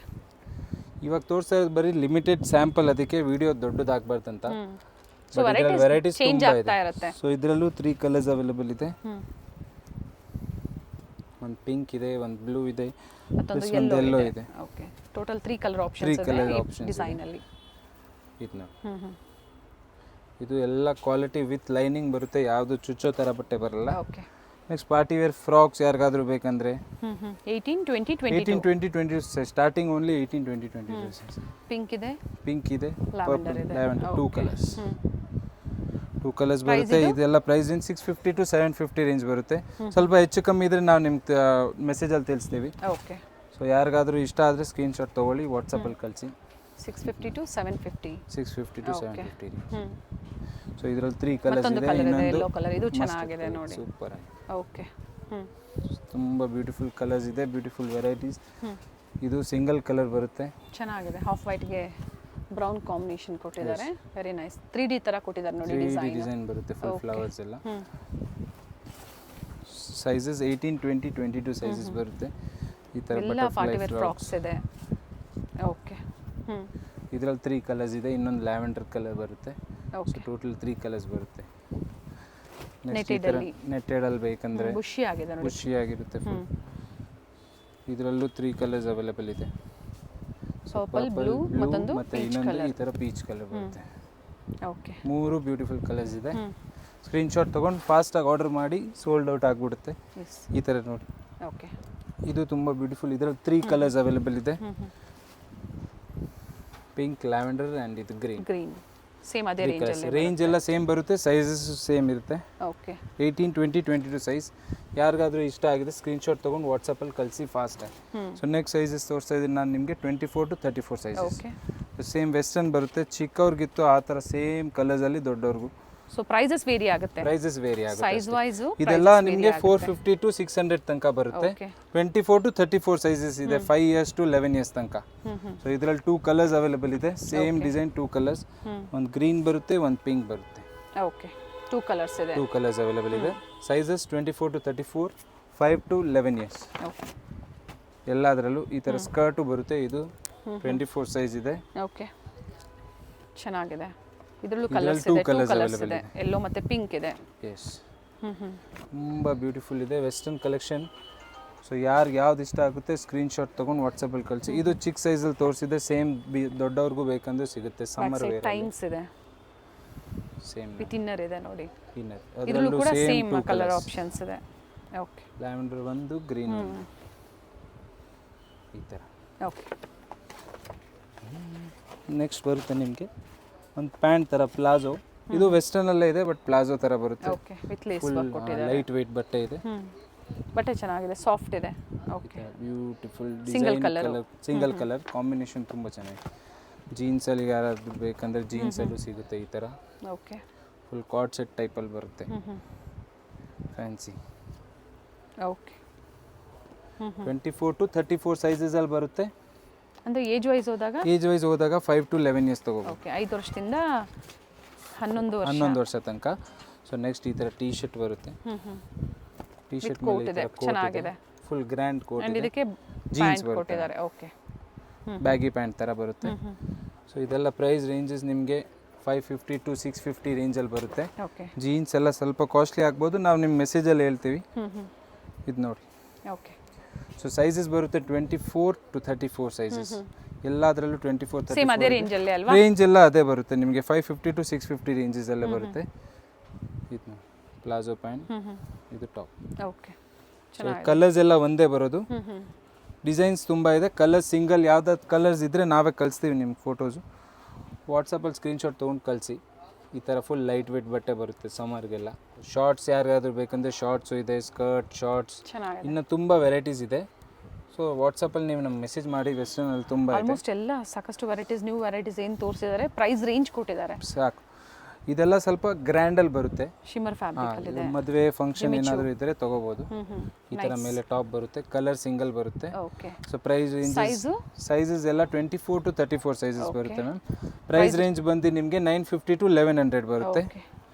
ಇವಾಗ ತೋರಿಸ್ತಾ ಇರೋದು ಬರೀ ಲಿಮಿಟೆಡ್ ಸ್ಯಾಂಪಲ್, ಅದಕ್ಕೆ ವಿಡಿಯೋ ದೊಡ್ಡದಾಗಬಾರ್ದಂತ. ಸೊ ವೆರೈಟೀಸ್ ಚೇಂಜ್ ತುಂಬ ಆಗ್ತಾ ಇದೆ. ಇರುತ್ತೆ. ಸೊ ಇದರಲ್ಲೂ 3 ಕಲರ್ಸ್ ಅವೈಲೇಬಲ್ ಇದೆ. ಒಂದು ಪಿಂಕ್ ಇದೆ, ಒಂದು ಬ್ಲೂ ಇದೆ, ಮತ್ತೊಂದು ಯೆಲ್ಲೋ ಇದೆ. ಓಕೆ, ಟೋಟಲ್ 3 ಕಲರ್ ಆಪ್ಷನ್ಸ್ ಇದೆ ಡಿಸೈನ್ ಅಲ್ಲಿ. ಇದು ಎಲ್ಲ ಕ್ವಾಲಿಟಿ ವಿತ್ ಲೈನಿಂಗ್ ಬರುತ್ತೆ, ಯಾವುದು ಚುಚ್ಚೋ ಥರ ಬಟ್ಟೆ ಬರಲ್ಲ. Okay, next party wear frocks ಯಾರಿಗಾದ್ರೂ ಬೇಕಂದ್ರೆ 18-20-22 ಸ್ಟಾರ್ಟಿಂಗ್ ಓನ್ಲಿ 18-20-22. ಪಿಂಕ್ ಇದೆ, ಲ್ಯಾವೆಂಡರ್ 2 ಕಲರ್ಸ್ ಬರುತ್ತೆ. ಇದೆಲ್ಲ ಪ್ರೈಸ್ ರೇಂಜ್ 650 to 750 ರೇಂಜ್ ಬರುತ್ತೆ. ಸ್ವಲ್ಪ ಹೆಚ್ಚು ಕಮ್ಮಿ ಇದ್ರೆ ನಾವು ನಿಮ್ಗೆ ಮೆಸೇಜಲ್ಲಿ ತಿಳಿಸ್ತೀವಿ. ಓಕೆ, ಸೊ ಯಾರಿಗಾದ್ರೂ ಇಷ್ಟ ಆದರೆ ಸ್ಕ್ರೀನ್ಶಾಟ್ ತೊಗೊಳ್ಳಿ, ವಾಟ್ಸಪ್ಪಲ್ಲಿ ಕಳಿಸಿ. 650 to 750. ಸೊ ಇದರಲ್ಲಿ 3 ಕಲರ್ಸ್ ಇದೆ. ಯೆಲ್ಲೋ ಕಲರ್ ಇದು ಚೆನ್ನಾಗಿದೆ ನೋಡಿ, ಸೂಪರ್ ಆಗಿ. ಓಕೆ, ತುಂಬ ಬ್ಯೂಟಿಫುಲ್ ಕಲರ್ಸ್ ಇದೆ, ಬ್ಯೂಟಿಫುಲ್ ವೆರೈಟೀಸ್. ಇದು ಸಿಂಗಲ್ ಕಲರ್ ಬರುತ್ತೆ, ಚೆನ್ನಾಗಿದೆ. ಹಾಫ್ ವೈಟ್ಗೆ ಬ್ರೌನ್ ಕಾಂಬಿನೇಷನ್ ಕೊಟ್ಟಿದ್ದಾರೆ, ವೆರಿ ನೈಸ್. 3D ತರ ಕೊಟ್ಟಿದ್ದಾರೆ ನೋಡಿ, ಡಿಸೈನ್ ಬರುತ್ತೆ, ಫುಲ್ ಫ್ಲವರ್ಸ್ ಎಲ್ಲ. ಸೈಜಸ್ 18-20-22 ಸೈಜಸ್ ಬರುತ್ತೆ. ಈ ಥರ ಎಲ್ಲ ಪಾರ್ಟಿ ವೇರ್ ಫ್ರಾಕ್ಸ್ ಇದೆ. ಓಕೆ, ಇದರಲ್ಲಿ 3 ಕಲರ್ಸ್ ಇದೆ, ಇನ್ನೊಂದು ಲ್ಯಾವೆಂಡರ್ ಕಲರ್ ಬರುತ್ತೆ. ಓಕೆ, ಟೋಟಲ್ 3 ಕಲರ್ಸ್ ಬರುತ್ತೆ. ನೆಟ್ಟೆಡ್ ಅಲ್ಲಿ ಬೇಕಂದ್ರೆ ಬುಷಿ ಆಗಿದೆ ನೋಡಿ, ಬುಷಿ ಆಗಿರುತ್ತೆ ಫುಲ್. ಇದರಲ್ಲೂ 3 ಕಲರ್ಸ್ ಅವೈಲೇಬಲ್ ಇದೆ, ಪರ್ಪಲ್, ಬ್ಲೂ ಮತ್ತೆ ಇನ್ನೊಂದು ಈ ಥರ ಪೀಚ್ ಕಲರ್ ಬರುತ್ತೆ. ಓಕೆ, 3 ಬ್ಯೂಟಿಫುಲ್ ಕಲರ್ಸ್ ಇದೆ. ಸ್ಕ್ರೀನ್ಶಾಟ್ ತೊಗೊಂಡು ಫಾಸ್ಟಾಗಿ ಆರ್ಡರ್ ಮಾಡಿ, ಸೋಲ್ಡ್ ಔಟ್ ಆಗಿಬಿಡುತ್ತೆ ಈ ಥರ ನೋಡಿ. ಓಕೆ, ಇದು ತುಂಬ ಬ್ಯೂಟಿಫುಲ್. ಇದರಲ್ಲಿ 3 ಕಲರ್ಸ್ ಅವೈಲೇಬಲ್ ಇದೆ, ಪಿಂಕ್, ಲ್ಯಾವೆಂಡರ್ ಆ್ಯಂಡ್ ಇದು ಗ್ರೀನ್. ಸೇಮ್ ಅದೇ ರೇಂಜ್ ಎಲ್ಲ ಸೇಮ್ ಬರುತ್ತೆ, ಸೈಜಸ್ ಸೇಮ್ ಇರುತ್ತೆ. Okay, 18-20-22 size. ಯಾರಿಗಾದ್ರೂ ಇಷ್ಟ ಆಗಿದೆ ಸ್ಕ್ರೀನ್ಶಾಟ್ ತೊಗೊಂಡು ವಾಟ್ಸಪ್ಪಲ್ಲಿ ಕಳಿಸಿ ಫಾಸ್ಟಾಗಿ. ಸೊ ನೆಕ್ಸ್ಟ್ ಸೈಜಸ್ ತೋರಿಸ್ತಾ ಇದ್ದೀನಿ ನಾನು ನಿಮಗೆ 24 to 34 ಸೈಜಸ್. ಸೇಮ್ ವೆಸ್ಟರ್ನ್ ಬರುತ್ತೆ, ಚಿಕ್ಕವ್ರಿಗಿತ್ತು ಆ ಥರ ಸೇಮ್ ಕಲರ್ಸಲ್ಲಿ ದೊಡ್ಡವ್ರಿಗೂ. ಸೊ ಪ್ರೈಸಸ್ ವೇರಿ ಆಗುತ್ತೆ, ಸೈಜ್ ವೈಸ್. ಇದೆಲ್ಲ ನಿಮಗೆ 450 to 600 ತನಕ ಬರುತ್ತೆ. 24 to 34 ಸೈಜಸ್ ಇದೆ, 5 years to 11 years ತನಕ. ಸೊ ಇದರಲ್ಲಿ 2 ಕಲರ್ಸ್ ಅವೈಲೇಬಲ್ ಇದೆ, ಸೇಮ್ ಡಿಸೈನ್ 2 ಕಲರ್ಸ್. ಒಂದು ಗ್ರೀನ್ ಬರುತ್ತೆ, ಒಂದು ಪಿಂಕ್ ಬರುತ್ತೆ. ಓಕೆ, 2 ಕಲರ್ಸ್ ಇದೆ, 2 ಕಲರ್ಸ್ ಅವೈಲೇಬಲ್ ಇದೆ. Sizes 24 to 34, 5 to 11 years. ಎಲ್ಲದರಲ್ಲೂ ಈ ಥರ ಸ್ಕರ್ಟು ಬರುತ್ತೆ. ಇದು 24 ಸೈಜ್ ಇದೆ. ಓಕೆ, ಚೆನ್ನಾಗಿದೆ. ಇದರಲ್ಲೂ ಕಲರ್ಸ್ ಇದೆ, 2 ಕಲರ್ಸ್ ಇದೆ, ಯೆಲ್ಲೋ ಮತ್ತೆ ಪಿಂಕ್ ಇದೆ. ಎಸ್, ತುಂಬ ಬ್ಯೂಟಿಫುಲ್ ಇದೆ ವೆಸ್ಟರ್ನ್ ಕಲೆಕ್ಷನ್. ಸೊ ಯಾರಿಗೆ ಯಾವ್ದು ಇಷ್ಟ ಆಗುತ್ತೆ ಸ್ಕ್ರೀನ್ಶಾಟ್ ತೊಗೊಂಡು ವಾಟ್ಸಪ್ಪಲ್ಲಿ ಕಳಿಸಿ. ಇದು ಚಿಕ್ಕ ಸೈಜಲ್ಲಿ ತೋರಿಸಿದೆ, ಸೇಮ್ ದೊಡ್ಡವ್ರಿಗೂ ಬೇಕಂದ್ರೆ ಸಿಗುತ್ತೆ. ಸಮ್ಮರ್ ವೇರ್ ಟೈಮ್ಸ್ ಇದೆ, ಸೇಮ್ ವಿತ್ ಇನ್ನರ್ ಇದೆ ನೋಡಿ. ಇನ್ನರ್ ಇದರಲ್ಲೂ ಕೂಡ ಸೇಮ್ ಕಲರ್ ಆಪ್ಷನ್ಸ್ ಇದೆ. ಓಕೆ, ಲ್ಯಾವೆಂಡರ್ ಒಂದು, ಗ್ರೀನ್ ಒಂದು, ಈ ಥರ. ಓಕೆ, ನೆಕ್ಸ್ಟ್ ಬರುತ್ತೆ ನಿಮಗೆ ಒಂದು ಪ್ಯಾಂಟ್ ಥರ ಪ್ಲಾಜೋ. ಇದು ವೆಸ್ಟರ್ನಲ್ಲೇ ಇದೆ, ಬಟ್ ಪ್ಲಾಜೋ ಥರ ಬರುತ್ತೆ. ಓಕೆ, ವಿತ್ ಲೇಸ್ ವರ್ಕ್ ಕೊಟ್ಟಿದ್ದಾರೆ. ಲೈಟ್ ವೆಯ್ಟ್ ಬಟ್ಟೆ ಇದೆ, ಬಟ್ಟೆ ಚೆನ್ನಾಗಿದೆ, ಸಾಫ್ಟ್ ಇದೆ. Okay, beautiful design colour, single colour combination ತುಂಬ ಚೆನ್ನಾಗಿದೆ. ಜೀನ್ಸಲ್ಲಿ ಯಾರಾದರೂ ಬೇಕಂದ್ರೆ ಜೀನ್ಸಲ್ಲೂ ಸಿಗುತ್ತೆ ಈ ಥರ. ಓಕೆ, ಫುಲ್ ಕಾರ್ಡ್ ಸೆಟ್ ಟೈಪಲ್ಲಿ ಬರುತ್ತೆ ಫ್ಯಾನ್ಸಿ. ಓಕೆ 24 to 34 ಸೈಜಸಲ್ಲಿ ಬರುತ್ತೆ. ಅಂದರೆ ಏಜ್ ವೈಸ್ ಹೋದಾಗ 5 to 11 ಇಯರ್ಸ್ ತಗೋಬೋದು. ಓಕೆ 5 ವರ್ಷದಿಂದ 11 ವರ್ಷ ತನಕ. ಸೊ ನೆಕ್ಸ್ಟ್ ಈ ಥರ ಟೀ ಶರ್ಟ್ ಬರುತ್ತೆ. ಟೀ ಶರ್ಟ್ ಮೇಲೆ ಚೆನ್ನಾಗಿದೆ, ಫುಲ್ ಗ್ರ್ಯಾಂಡ್ ಕೋಟ್ ಅಂಡ್ ಇದಕ್ಕೆ ಜೀನ್ಸ್ ಕೊಟ್ಟಿದ್ದಾರೆ. ಓಕೆ ಬ್ಯಾಗಿ ಪ್ಯಾಂಟ್ ಥರ ಬರುತ್ತೆ. ಸೊ ಇದೆಲ್ಲ ಪ್ರೈಸ್ ರೇಂಜಸ್ ನಿಮಗೆ 550 to 650 ರೇಂಜಲ್ಲಿ ಬರುತ್ತೆ. ಓಕೆ ಜೀನ್ಸ್ ಎಲ್ಲ ಸ್ವಲ್ಪ ಕಾಸ್ಟ್ಲಿ ಆಗ್ಬೋದು, ನಾವು ನಿಮ್ಮ ಮೆಸೇಜಲ್ಲಿ ಹೇಳ್ತೀವಿ. ಇದು ನೋಡಿ. ಓಕೆ ಸೊ ಸೈಜಸ್ ಬರುತ್ತೆ 24 to 34 ಸೈಜಸ್. ಎಲ್ಲದರಲ್ಲೂ 24 ಸೇಮ್ ಅದೇ ರೇಂಜಲ್ಲಿ ಅಲ್ವಾ? ರೇಂಜ್ ಎಲ್ಲ ಅದೇ ಬರುತ್ತೆ ನಿಮಗೆ. 550 to 650 ರೇಂಜಸ್ ಅಲ್ಲೇ ಬರುತ್ತೆ. ಇದು ನೋಡಿ ಪ್ಲಾಜೋ ಪ್ಯಾಂಟ್, ಇದು ಟಾಪ್. ಓಕೆ ಕಲರ್ಸ್ ಎಲ್ಲ ಒಂದೇ ಬರೋದು. ಡಿಸೈನ್ಸ್ ತುಂಬ ಇದೆ. ಕಲರ್ಸ್ ಸಿಂಗಲ್ ಯಾವ್ದಾದ್ರು ಕಲರ್ಸ್ ಇದ್ದರೆ ನಾವೇ ಕಳಿಸ್ತೀವಿ ನಿಮ್ಗೆ ಫೋಟೋಸು. ವಾಟ್ಸಪ್ಪಲ್ಲಿ ಸ್ಕ್ರೀನ್ಶಾಟ್ ತೊಗೊಂಡು ಕಳಿಸಿ. ಈ ಥರ ಫುಲ್ ಲೈಟ್ ವೇಟ್ ಬಟ್ಟೆ ಬರುತ್ತೆ ಸಮ್ಮರ್ಗೆಲ್ಲ. ಶಾರ್ಟ್ಸ್ ಯಾರಿಗಾದ್ರೂ ಬೇಕಂದರೆ ಶಾರ್ಟ್ಸು ಇದೆ, ಸ್ಕರ್ಟ್, ಶಾರ್ಟ್ಸ್, ಇನ್ನು ತುಂಬ ವೆರೈಟೀಸ್ ಇದೆ. ಸೊ ವಾಟ್ಸಪ್ಪಲ್ಲಿ ನೀವು ನಮ್ಗೆ ಮೆಸೇಜ್ ಮಾಡಿ. ವೆಸ್ಟರ್ನಲ್ಲಿ ತುಂಬ ಇದೆ. ಆಲ್ಮೋಸ್ಟ್ ಎಲ್ಲ ಸಾಕಷ್ಟು ವೆರೈಟೀಸ್, ನ್ಯೂ ವೆರೈಟೀಸ್ ಏನು ತೋರಿಸಿದ್ದಾರೆ, ಪ್ರೈಸ್ ರೇಂಜ್ ಕೊಟ್ಟಿದ್ದಾರೆ. ಸಾಕು. ಇದೆಲ್ಲ ಸ್ವಲ್ಪ ಗ್ರ್ಯಾಂಡಲ್ಲಿ ಬರುತ್ತೆ. ಶಿಮ್ಮರ್ ಫ್ಯಾಬ್ರಿಕ್ ಇದೆ. ಮದುವೆ ಫಂಕ್ಷನ್ ಏನಾದರೂ ಇದ್ದರೆ ತೊಗೋಬೋದು. ಈ ಥರ ಮೇಲೆ ಟಾಪ್ ಬರುತ್ತೆ. ಕಲರ್ ಸಿಂಗಲ್ ಬರುತ್ತೆ. Okay so price range sizes ಎಲ್ಲ 24 to 34 ಸೈಜಸ್ ಬರುತ್ತೆ ಮ್ಯಾಮ್. ಪ್ರೈಸ್ ರೇಂಜ್ ಬಂದು ನಿಮಗೆ 950 to 1100 ಬರುತ್ತೆ.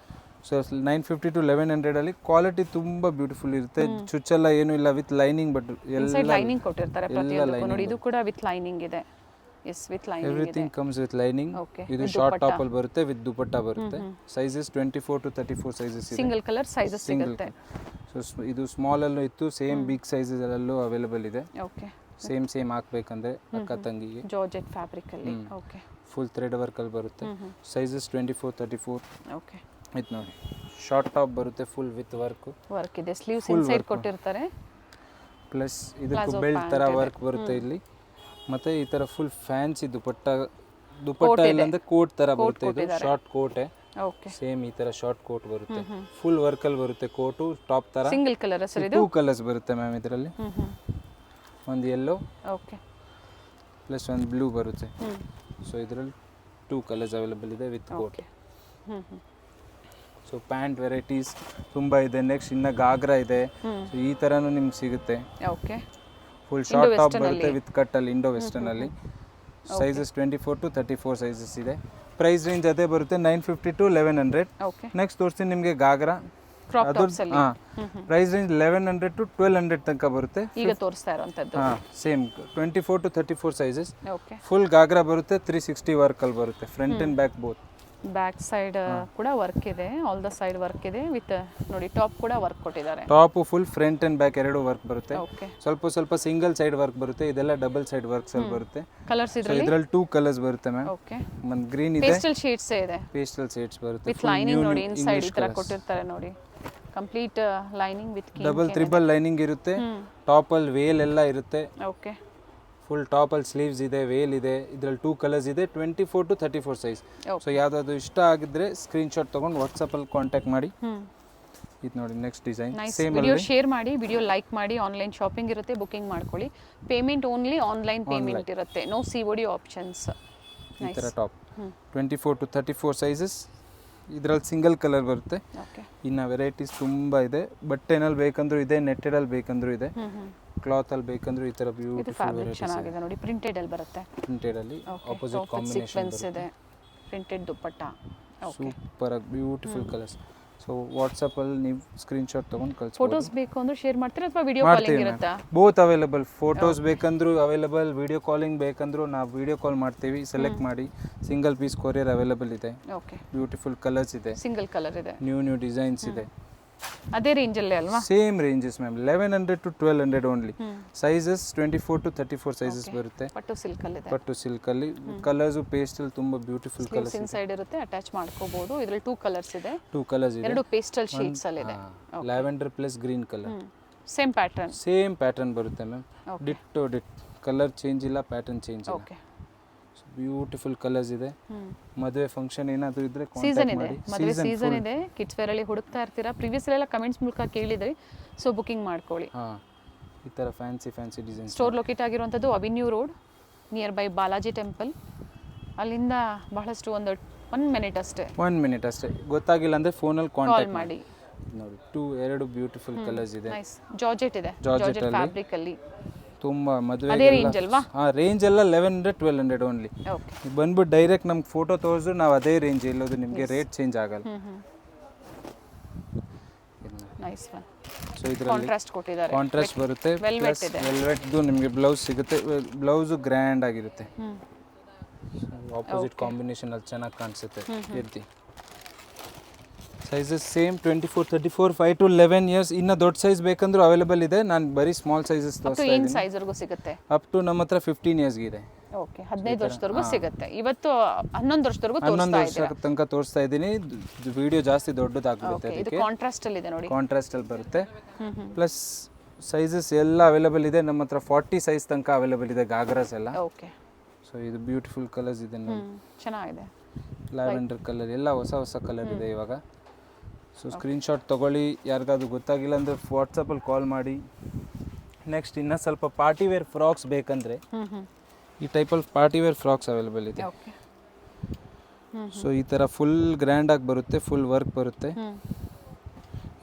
ಸೊ 950 to 1100 ಅಲ್ಲಿ ಕ್ವಾಲಿಟಿ ತುಂಬ ಬ್ಯೂಟಿಫುಲ್ ಇರುತ್ತೆ. ಚುಚ್ಚೆಲ್ಲ ಏನೂ ಇಲ್ಲ, ವಿತ್ ಲೈನಿಂಗ್. ಬಟ್ ಎಲ್ಲ ಲೈನಿಂಗ್ ಕೊಟ್ಟಿರ್ತಾರೆ ಪ್ರತಿಯೊಂದಕ್ಕೂ. ನೋಡಿ ಇದು ಕೂಡ ವಿತ್ ಲೈನಿಂಗ್ ಇದೆ. ಎಸ್ ವಿತ್ ಲೈನಿಂಗ್ ಇದೆ. Everything comes with lining. ಇದು ಶಾರ್ಟ್ ಟಾಪ್ ಅಲ್ಲಿ ಬರುತ್ತೆ, ವಿತ್ ದುಪಟ್ಟಾ ಬರುತ್ತೆ. ಸೈಜಸ್ 24 to 34 ಸೈಜಸ್ ಇದೆ. ಸಿಂಗಲ್ ಕಲರ್ ಸೈಜಸ್ ಸಿಗುತ್ತೆ. ಸೊ ಇದು ಸ್ಮಾಲ್ ಅಲ್ಲೂ ಇತ್ತು, ಸೇಮ್ ಬಿಗ್ ಸೈಜಸ್ ಅಲ್ಲೂ ಅವೈಲೇಬಲ್ ಇದೆ. ಓಕೆ ಸೇಮ್ ಹಾಕ್ಬೇಕಂದ್ರೆ ಅಕ್ಕ ತಂಗಿಗೆ. ಜಾರ್ಜೆಟ್ ಫ್ಯಾಬ್ರಿಕ್ ಅಲ್ಲಿ. ಓಕೆ ಫುಲ್ ಥ್ರೆಡ್ ವರ್ಕ್ ಅಲ್ಲಿ ಬರುತ್ತೆ. ಸೈಜಸ್ 24 34. ಓಕೆ ಇದು ನೋಡಿ ಶಾರ್ಟ್ ಟಾಪ್ ಬರುತ್ತೆ, ಫುಲ್ ವಿತ್ ವರ್ಕ್ ಇದೆ. ಸ್ಲೀವ್ಸ್ ಇನ್ಸೈಡ್ ಕೊಟ್ಟಿರ್ತಾರೆ. ಪ್ಲಸ್ ಇದಕ್ಕೆ ಬೆಲ್ಟ್ ತರ ವರ್ಕ್ ಬರುತ್ತೆ ಇಲ್ಲಿ. ಮತ್ತೆ ಈ ತರ ಫುಲ್ ಫ್ಯಾನ್ಸಿ ದುಪಟ್ಟ ಇಲ್ಲ ಅಂದ್ರೆ ಕೋಟ್ ತರ ಬರುತ್ತೆ. ಇದು ಶಾರ್ಟ್ ಕೋಟೆ. ಓಕೆ ಸೇಮ್ ಈ ತರ ಶಾರ್ಟ್ ಕೋಟ್ ಬರುತ್ತೆ. ಫುಲ್ ವರ್ಕ್ ಅಲ್ಲಿ ಬರುತ್ತೆ. ಕೋಟು ಟಾಪ್ ತರ ಸಿಂಗಲ್ ಕಲರ್ ಸರ್ ಇದು. 2 ಕಲರ್ಸ್ ಬರುತ್ತೆ ಮ್ಯಾಮ್ ಇದರಲ್ಲಿ. ಒಂದು ಯೆಲ್ಲೋ ಓಕೆ ಪ್ಲಸ್ ಒಂದು ಬ್ಲೂ ಬರುತ್ತೆ. ಸೊ ಇದರಲ್ಲಿ 2 ಕಲರ್ಸ್ ಅವೈಲೇಬಲ್ ಇದೆ with coat. So pant varieties ತುಂಬ ಇದೆ. ನೆಕ್ಸ್ಟ್ ಇನ್ನು ಗಾಗ್ರಾ ಇದೆ. ಸೊ ಈ ಥರನೂ ನಿಮ್ಗೆ ಸಿಗುತ್ತೆ. ಓಕೆ ಫುಲ್ ಶಾರ್ಟ್ ಟಾಪ್ ಬರುತ್ತೆ ವಿತ್ ಕಟ್ಟಲ್ಲಿ, ಇಂಡೋ ವೆಸ್ಟರ್ನಲ್ಲಿ. ಸೈಜಸ್ 24 to 34 ಸೈಜಸ್ ಇದೆ. ಪ್ರೈಸ್ ರೇಂಜ್ ಅದೇ ಬರುತ್ತೆ 950 to 1100. ಓಕೆ ನೆಕ್ಸ್ಟ್ ತೋರಿಸ್ತೀನಿ ನಿಮಗೆ ಗಾಗ್ರಾ. ಪ್ರೈಸ್ ರೇಂಜ್ 1100 to 1200 ತನಕ ಬರುತ್ತೆ. ಈಗ ತೋರಿಸ್ತಾ ಇರೋಂಥದ್ದು same 24 to 34 sizes. Okay full ghagra ಬರುತ್ತೆ. 360 ವರ್ಕಲ್ಲಿ ಬರುತ್ತೆ, front and back both. Back side ಕೂಡ ವರ್ಕ್ ಇದೆ, ಆಲ್ ದ ಸೈಡ್ ವರ್ಕ್ ಇದೆ. ವಿತ್ ನೋಡಿ ಟಾಪ್ ಕೂಡ ವರ್ಕ್ ಕೊಟ್ಟಿದ್ದಾರೆ. Top full front and back ಎರಡು ವರ್ಕ್ ಬರುತ್ತೆ. ಓಕೆ ಸ್ವಲ್ಪ ಸಿಂಗಲ್ ಸೈಡ್ ವರ್ಕ್ ಬರುತ್ತೆ. ಇದೆಲ್ಲ ಡಬಲ್ ಸೈಡ್ ವರ್ಕ್ಸ್ ಅಲ್ಲಿ ಬರುತ್ತೆ. ಕಲರ್ಸ್ ಇದರಲ್ಲಿ 2 ಕಲರ್ಸ್ ಬರುತ್ತೆ ಮ್ಯಾಮ್. ಓಕೆ ಒಂದು ಗ್ರೀನ್ ಇದೆ, ಪೇಸ್ಟಲ್ ಶೇಡ್ಸ್ ಇದೆ. ಪೇಸ್ಟಲ್ ಶೇಡ್ಸ್ ಬರುತ್ತೆ ವಿತ್ ಲೈನಿಂಗ್ ನೋಡಿ ಇನ್ಸೈಡ್ ಈ ತರ ಕೊಟ್ಟಿರ್ತಾರೆ ನೋಡಿ. Complete lining with double triple lining ಇರುತ್ತೆ. ಟಾಪ್ ಅಲ್ಲಿ ವೇಲ್ ಎಲ್ಲ ಇರುತ್ತೆ. ಓಕೆ ಫುಲ್ ಟಾಪ್ ಅಲ್ಲಿ ಸ್ಲೀವ್ಸ್ ಇದೆ, ವೇಲ್ ಇದೆ. ಇದರಲ್ಲಿ 2 ಕಲರ್ಸ್ ಇದೆ. 24 to 34 ಸೈಜ್. ಸೊ ಯಾವ್ದಾದ್ರು ಇಷ್ಟ ಆಗಿದ್ರೆ ಸ್ಕ್ರೀನ್ಶಾಟ್ ತಗೊಂಡು ವಾಟ್ಸಪ್ ಅಲ್ಲಿ ಕಾಂಟ್ಯಾಕ್ಟ್ ಮಾಡಿ. ಇದು ನೋಡಿ next design. Same video share ಮಾಡಿ, ವಿಡಿಯೋ ಲೈಕ್ ಮಾಡಿ. ಆನ್ಲೈನ್ ಶಾಪಿಂಗ್ ಇರುತ್ತೆ, ಬುಕಿಂಗ್ ಮಾಡ್ಕೊಳ್ಳಿ. ಪೇಮೆಂಟ್ ಓನ್ಲಿ ಆನ್ಲೈನ್ ಪೇಮೆಂಟ್ ಇರುತ್ತೆ, ನೋ COD ಆಪ್ಷನ್ಸ್. ಈ ಥರ ಟಾಪ್ 24 to 34 ಸೈಜಸ್. ಇದರಲ್ಲಿ ಸಿಂಗಲ್ ಕಲರ್ ಬರುತ್ತೆ. ಇನ್ನು ವೆರೈಟೀಸ್ ತುಂಬ ಇದೆ. ಬಟ್ಟೆನಲ್ಲಿ ಬೇಕಂದ್ರೂ ಇದೆ, ನೆಟ್ಟೆಡಲ್ಲಿ ಬೇಕಂದ್ರೂ ಇದೆ, ಕ್ಲಾತ್ ಅಲ್ಲಿ ಬೇಕಂದ್ರೂ ಈ ತರ ಬ್ಯೂಟಿಫುಲ್ ವೆರೈಟೀಸ್ ಚೆನ್ನಾಗಿದೆ ನೋಡಿ. ಪ್ರಿಂಟೆಡ್ ಅಲ್ಲಿ ಬರುತ್ತೆ. ಪ್ರಿಂಟೆಡ್ ಅಲ್ಲಿ ಆಪೋಸಿಟ್ ಕಾಂಬಿನೇಷನ್ ಇದೆ. ಪ್ರಿಂಟೆಡ್ ದುಪಟ್ಟಾ ಸೂಪರ್ ಆಗಿ ಬ್ಯೂಟಿಫುಲ್ ಕಲರ್ಸ್. ಸೊ ವಾಟ್ಸಪ್ ಅಲ್ಲಿ ನೀವು ಸ್ಕ್ರೀನ್ಶಾಟ್ ತಗೊಂಡು ಕಳಿಸ್ಬೋದು. ಫೋಟೋಸ್ ಬೇಕು ಅಂದ್ರೆ ಶೇರ್ ಮಾಡ್ತೀರಾ ಅಥವಾ ವಿಡಿಯೋ ಕಾಲಿಂಗ್ ಇರುತ್ತಾ? Both available. ಫೋಟೋಸ್ ಬೇಕಂದ್ರೂ ಅವೈಲೇಬಲ್, ವಿಡಿಯೋ ಕಾಲಿಂಗ್ ಬೇಕಂದ್ರೂ ನಾವು ವಿಡಿಯೋ ಕಾಲ್ ಮಾಡ್ತೀವಿ. ಸೆಲೆಕ್ಟ್ ಮಾಡಿ. ಸಿಂಗಲ್ ಪೀಸ್ ಕೊರಿಯರ್ ಅವೈಲೇಬಲ್ ಇದೆ. ಓಕೆ ಬ್ಯೂಟಿಫುಲ್ ಕಲರ್ಸ್ ಇದೆ, ಸಿಂಗಲ್ ಕಲರ್ ಇದೆ, ನ್ಯೂ ಡಿಸೈನ್ಸ್ ಇದೆ. ಅದೇ ರೇಂಜ್ ಅಲ್ಲೇ ಅಲ್ವಾ? Same ranges ma'am. 1100 to 1200 only. Sizes 24 to 34 sizes ಬರುತ್ತೆ. ಪಟ್ಟು ಸಿಲ್ಕ್ ಅಲ್ಲಿ ಇದೆ. ಪಟ್ಟು ಸಿಲ್ಕ್ ಅಲ್ಲಿ ಕಲರ್ಸ್ ಪೇಸ್ಟಲ್ ತುಂಬಾ ಬ್ಯೂಟಿಫುಲ್ ಕಲರ್ಸ್ ಇನ್ಸೈಡ್ ಇರುತ್ತೆ, ಅಟ್ಯಾಚ್ ಮಾಡ್ಕೋಬಹುದು. ಇದರಲ್ಲಿ 2 ಕಲರ್ಸ್ ಇದೆ. 2 ಕಲರ್ಸ್ ಇದೆ. ಎರಡು ಪೇಸ್ಟಲ್ ಶೇಡ್ಸ್ ಅಲ್ಲಿ ಇದೆ. Lavender plus green colour. Same pattern ಬರುತ್ತೆ ಮ್ಯಾಮ್. ಡಿಟ್ ಕಲರ್ ಚೇಂಜ್ ಇಲ್ಲ, ಪ್ಯಾಟರ್ನ್ ಚೇಂಜ್ ಇಲ್ಲ. ಓಕೆ ಬ್ಯೂಟಿಫುಲ್ ಕಲರ್ಸ್ ಇದೆ. ಮದುವೆ ಫಂಕ್ಷನ್ ಏನಾದರೂ ಇದ್ರೆ ಸೀಸನ್ ಇದೆ, ಮದುವೆ ಸೀಸನ್ ಇದೆ. ಕಿಡ್ಸ್ ವೇರ್ ಅಲ್ಲಿ ಹುಡುಕ್ತಾ ಇರ್ತೀರಾ, ಪ್ರೀವಿಯಸ್ ಎಲ್ಲ ಕಮೆಂಟ್ಸ್ ಮೂಲಕ ಕೇಳಿದ್ರಿ. ಸೊ ಬುಕಿಂಗ್ ಮಾಡ್ಕೊಳ್ಳಿ. ಈ ಥರ ಫ್ಯಾನ್ಸಿ ಡಿಸೈನ್. ಸ್ಟೋರ್ ಲೊಕೇಟ್ ಆಗಿರುವಂಥದ್ದು avenue road, near by Balaji temple. ಅಲ್ಲಿಂದ ಬಹಳಷ್ಟು 1 ಮಿನಿಟ್ ಅಷ್ಟೇ. 1 ಮಿನಿಟ್ ಅಷ್ಟೇ. ಗೊತ್ತಾಗಿಲ್ಲ ಅಂದರೆ ಫೋನಲ್ಲಿ ಕಾಲ್ ಕಾಂಟ್ಯಾಕ್ಟ್ ಮಾಡಿ. ನೋಡಿ ಎರಡು ಬ್ಯೂಟಿಫುಲ್ ಕಲರ್ಸ್ ಇದೆ. ನೈಸ್ ಜಾರ್ಜೆಟ್ ಇದೆ, ಜಾರ್ಜೆಟ್ ಫ್ಯಾಬ್ರಿಕ್ ಅಲ್ಲಿ ತುಂಬ ಅದೇ ಮದುವೆ ರೇಂಜ್ ಅಲ್ವಾ? ಹಾಂ, ರೇಂಜ್ ಎಲ್ಲ 1100-1200 ಓನ್ಲಿ. ಓಕೆ ಬಂದ್ಬಿಟ್ಟು ಡೈರೆಕ್ಟ್ ನಮ್ಗೆ ಫೋಟೋ ತೋರಿಸಿದ್ರು ನಾವು ಅದೇ ರೇಂಜ್ ಇಲ್ಲೋದು, ನಿಮಗೆ ರೇಟ್ ಚೇಂಜ್ ಆಗಲ್ಲ. Nice one. ಸೊ ಇದರಲ್ಲಿ ಕಾಂಟ್ರಾಸ್ಟ್ ಕೊಟ್ಟಿದ್ದಾರೆ, ಕಾಂಟ್ರಾಸ್ಟ್ ಬರುತ್ತೆ, ವೆಲ್ವೆಟ್ ಪ್ಲಸ್ ಇದೆ. ವೆಲ್ವೆಟ್ದು ನಿಮಗೆ ಬ್ಲೌಸ್ ಸಿಗುತ್ತೆ. ಬ್ಲೌಸು ಗ್ರ್ಯಾಂಡ್ ಆಗಿರುತ್ತೆ, ಆಪೋಸಿಟ್ ಕಾಂಬಿನೇಷನ್ ಅಲ್ಲಿ ಚೆನ್ನಾಗಿ ಕಾಣಿಸುತ್ತೆ. ಎತ್ತಿ ಸೈಜಸ್ ಸೇಮ್ 24, 34, 5 to 11 ಇಯರ್ಸ್. ಇನ್ನು ದೊಡ್ಡ ಸೈಜ್ ಬೇಕಂದ್ರೂ ಅವೈಲೇಬಲ್ ಇದೆ. ನಾನು ಬರೀ ಸ್ಮಾಲ್ ಸೈಜಸ್ ತೋರಿಸ್ತಾ ಏನು ಇದ್ದೀನಿ. ಸೈಜ್ ವರೆಗೂ ಸಿಗುತ್ತೆ? ಅಪ್ ಟು ನಮ್ಮ ಹತ್ರ 15 ಇಯರ್ಸ್ಗೆ ಇದೆ. ಓಕೆ 15 ವರ್ಷದವರೆಗೂ ಸಿಗುತ್ತೆ. ಇವತ್ತು 11 ವರ್ಷದವರೆಗೂ 11 ತೋರಿಸ್ತಾ ವರ್ಷ ತನಕ ತೋರಿಸ್ತಾ ಇದ್ದೀನಿ. ವಿಡಿಯೋ ಜಾಸ್ತಿ ದೊಡ್ಡದಾಗ್ಬಿಡುತ್ತೆ, ಇದೆ. ಇದು ಅದಕ್ಕೆ ಕಾಂಟ್ರಾಸ್ಟ್ ಅಲ್ಲಿ ಇದೆ ನೋಡಿ. ಕಾಂಟ್ರಾಸ್ಟ್ ಅಲ್ಲಿ ಬರುತ್ತೆ. ಪ್ಲಸ್ ಸೈಜಸ್ ಎಲ್ಲ ಅವೈಲೇಬಲ್ ಇದೆ ನಮ್ಮ ಹತ್ರ. 40 ಸೈಜ್ ತನಕ ಅವೈಲೇಬಲ್ ಇದೆ ಗಾಗ್ರಾಸ್ ಎಲ್ಲ. ಓಕೆ ಸೊ ಇದು ಬ್ಯೂಟಿಫುಲ್ ಕಲರ್ಸ್ ಇದೆ ನೋಡಿ. ಚೆನ್ನಾಗಿದೆ. ಲ್ಯಾವೆಂಡರ್ ಕಲರ್ ಎಲ್ಲ ಹೊಸ ಕಲರ್ ಇದೆ ಇವಾಗ. ಸೊ ಸ್ಕ್ರೀನ್ಶಾಟ್ ತೊಗೊಳ್ಳಿ. ಯಾರಿಗಾದ್ರು ಗೊತ್ತಾಗಿಲ್ಲ ಅಂದರೆ ವಾಟ್ಸಪ್ಪಲ್ಲಿ ಕಾಲ್ ಮಾಡಿ. ನೆಕ್ಸ್ಟ್ ಇನ್ನೂ ಸ್ವಲ್ಪ ಪಾರ್ಟಿ ವೇರ್ ಫ್ರಾಕ್ಸ್ ಬೇಕಂದರೆ ಈ ಟೈಪಲ್ಲಿ ಪಾರ್ಟಿ ವೇರ್ ಫ್ರಾಕ್ಸ್ ಅವೈಲೇಬಲ್ ಇದೆ. ಓಕೆ ಸೊ ಈ ಥರ ಫುಲ್ ಗ್ರ್ಯಾಂಡಾಗಿ ಬರುತ್ತೆ, ಫುಲ್ ವರ್ಕ್ ಬರುತ್ತೆ,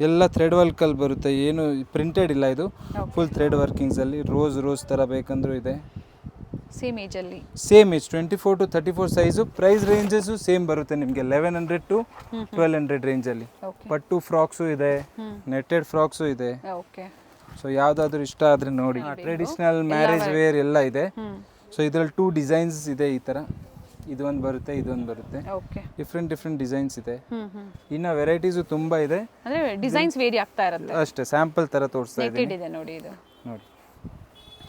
ಎಲ್ಲ ಥ್ರೆಡ್ ವರ್ಕಲ್ಲಿ ಬರುತ್ತೆ, ಏನು ಪ್ರಿಂಟೆಡ್ ಇಲ್ಲ. ಇದು ಫುಲ್ ಥ್ರೆಡ್ ವರ್ಕಿಂಗ್ಸಲ್ಲಿ ರೋಸ್ ಥರ ಬೇಕಂದ್ರೂ ಇದೆ. ಸೇಮ್ ಏಜ್ ಅಲ್ಲಿ, same age 24 to 34 size. Price ranges same ಬರುತ್ತೆ ನಿಮಗೆ 1100 to 1200 ರೇಂಜಲ್ಲಿ. ಪಟ್ಟು ಫ್ರಾಕ್ಸು ಇದೆ, ನೆಟ್ಟೆಡ್ ಫ್ರಾಕ್ಸು ಇದೆ. ಓಕೆ ಸೊ ಯಾವುದಾದ್ರೂ ಇಷ್ಟ ಆದರೆ ನೋಡಿ. ಟ್ರೆಡಿಷ್ನಲ್ ಮ್ಯಾರೇಜ್ ವೇರ್ ಎಲ್ಲ ಇದೆ. ಸೊ ಇದರಲ್ಲಿ 2 ಡಿಸೈನ್ಸ್ ಇದೆ. ಈ ಥರ ಇದೊಂದು ಬರುತ್ತೆ, ಇದೊಂದು ಬರುತ್ತೆ. ಓಕೆ ಡಿಫ್ರೆಂಟ್ ಡಿಸೈನ್ಸ್ ಇದೆ. ಇನ್ನು ವೆರೈಟೀಸು ತುಂಬ ಇದೆ. ಅಂದ್ರೆ ಡಿಸೈನ್ಸ್ ವೇರಿ ಆಗ್ತಾ ಇರುತ್ತೆ ಅಷ್ಟೇ, ಸ್ಯಾಂಪಲ್ ಥರ ತೋರಿಸ್ತಾ ಇದ್ದೀನಿ. ನೆಟ್ಟೆಡ್ ಇದೆ ನೋಡಿ. ಇದು ನೋಡಿ,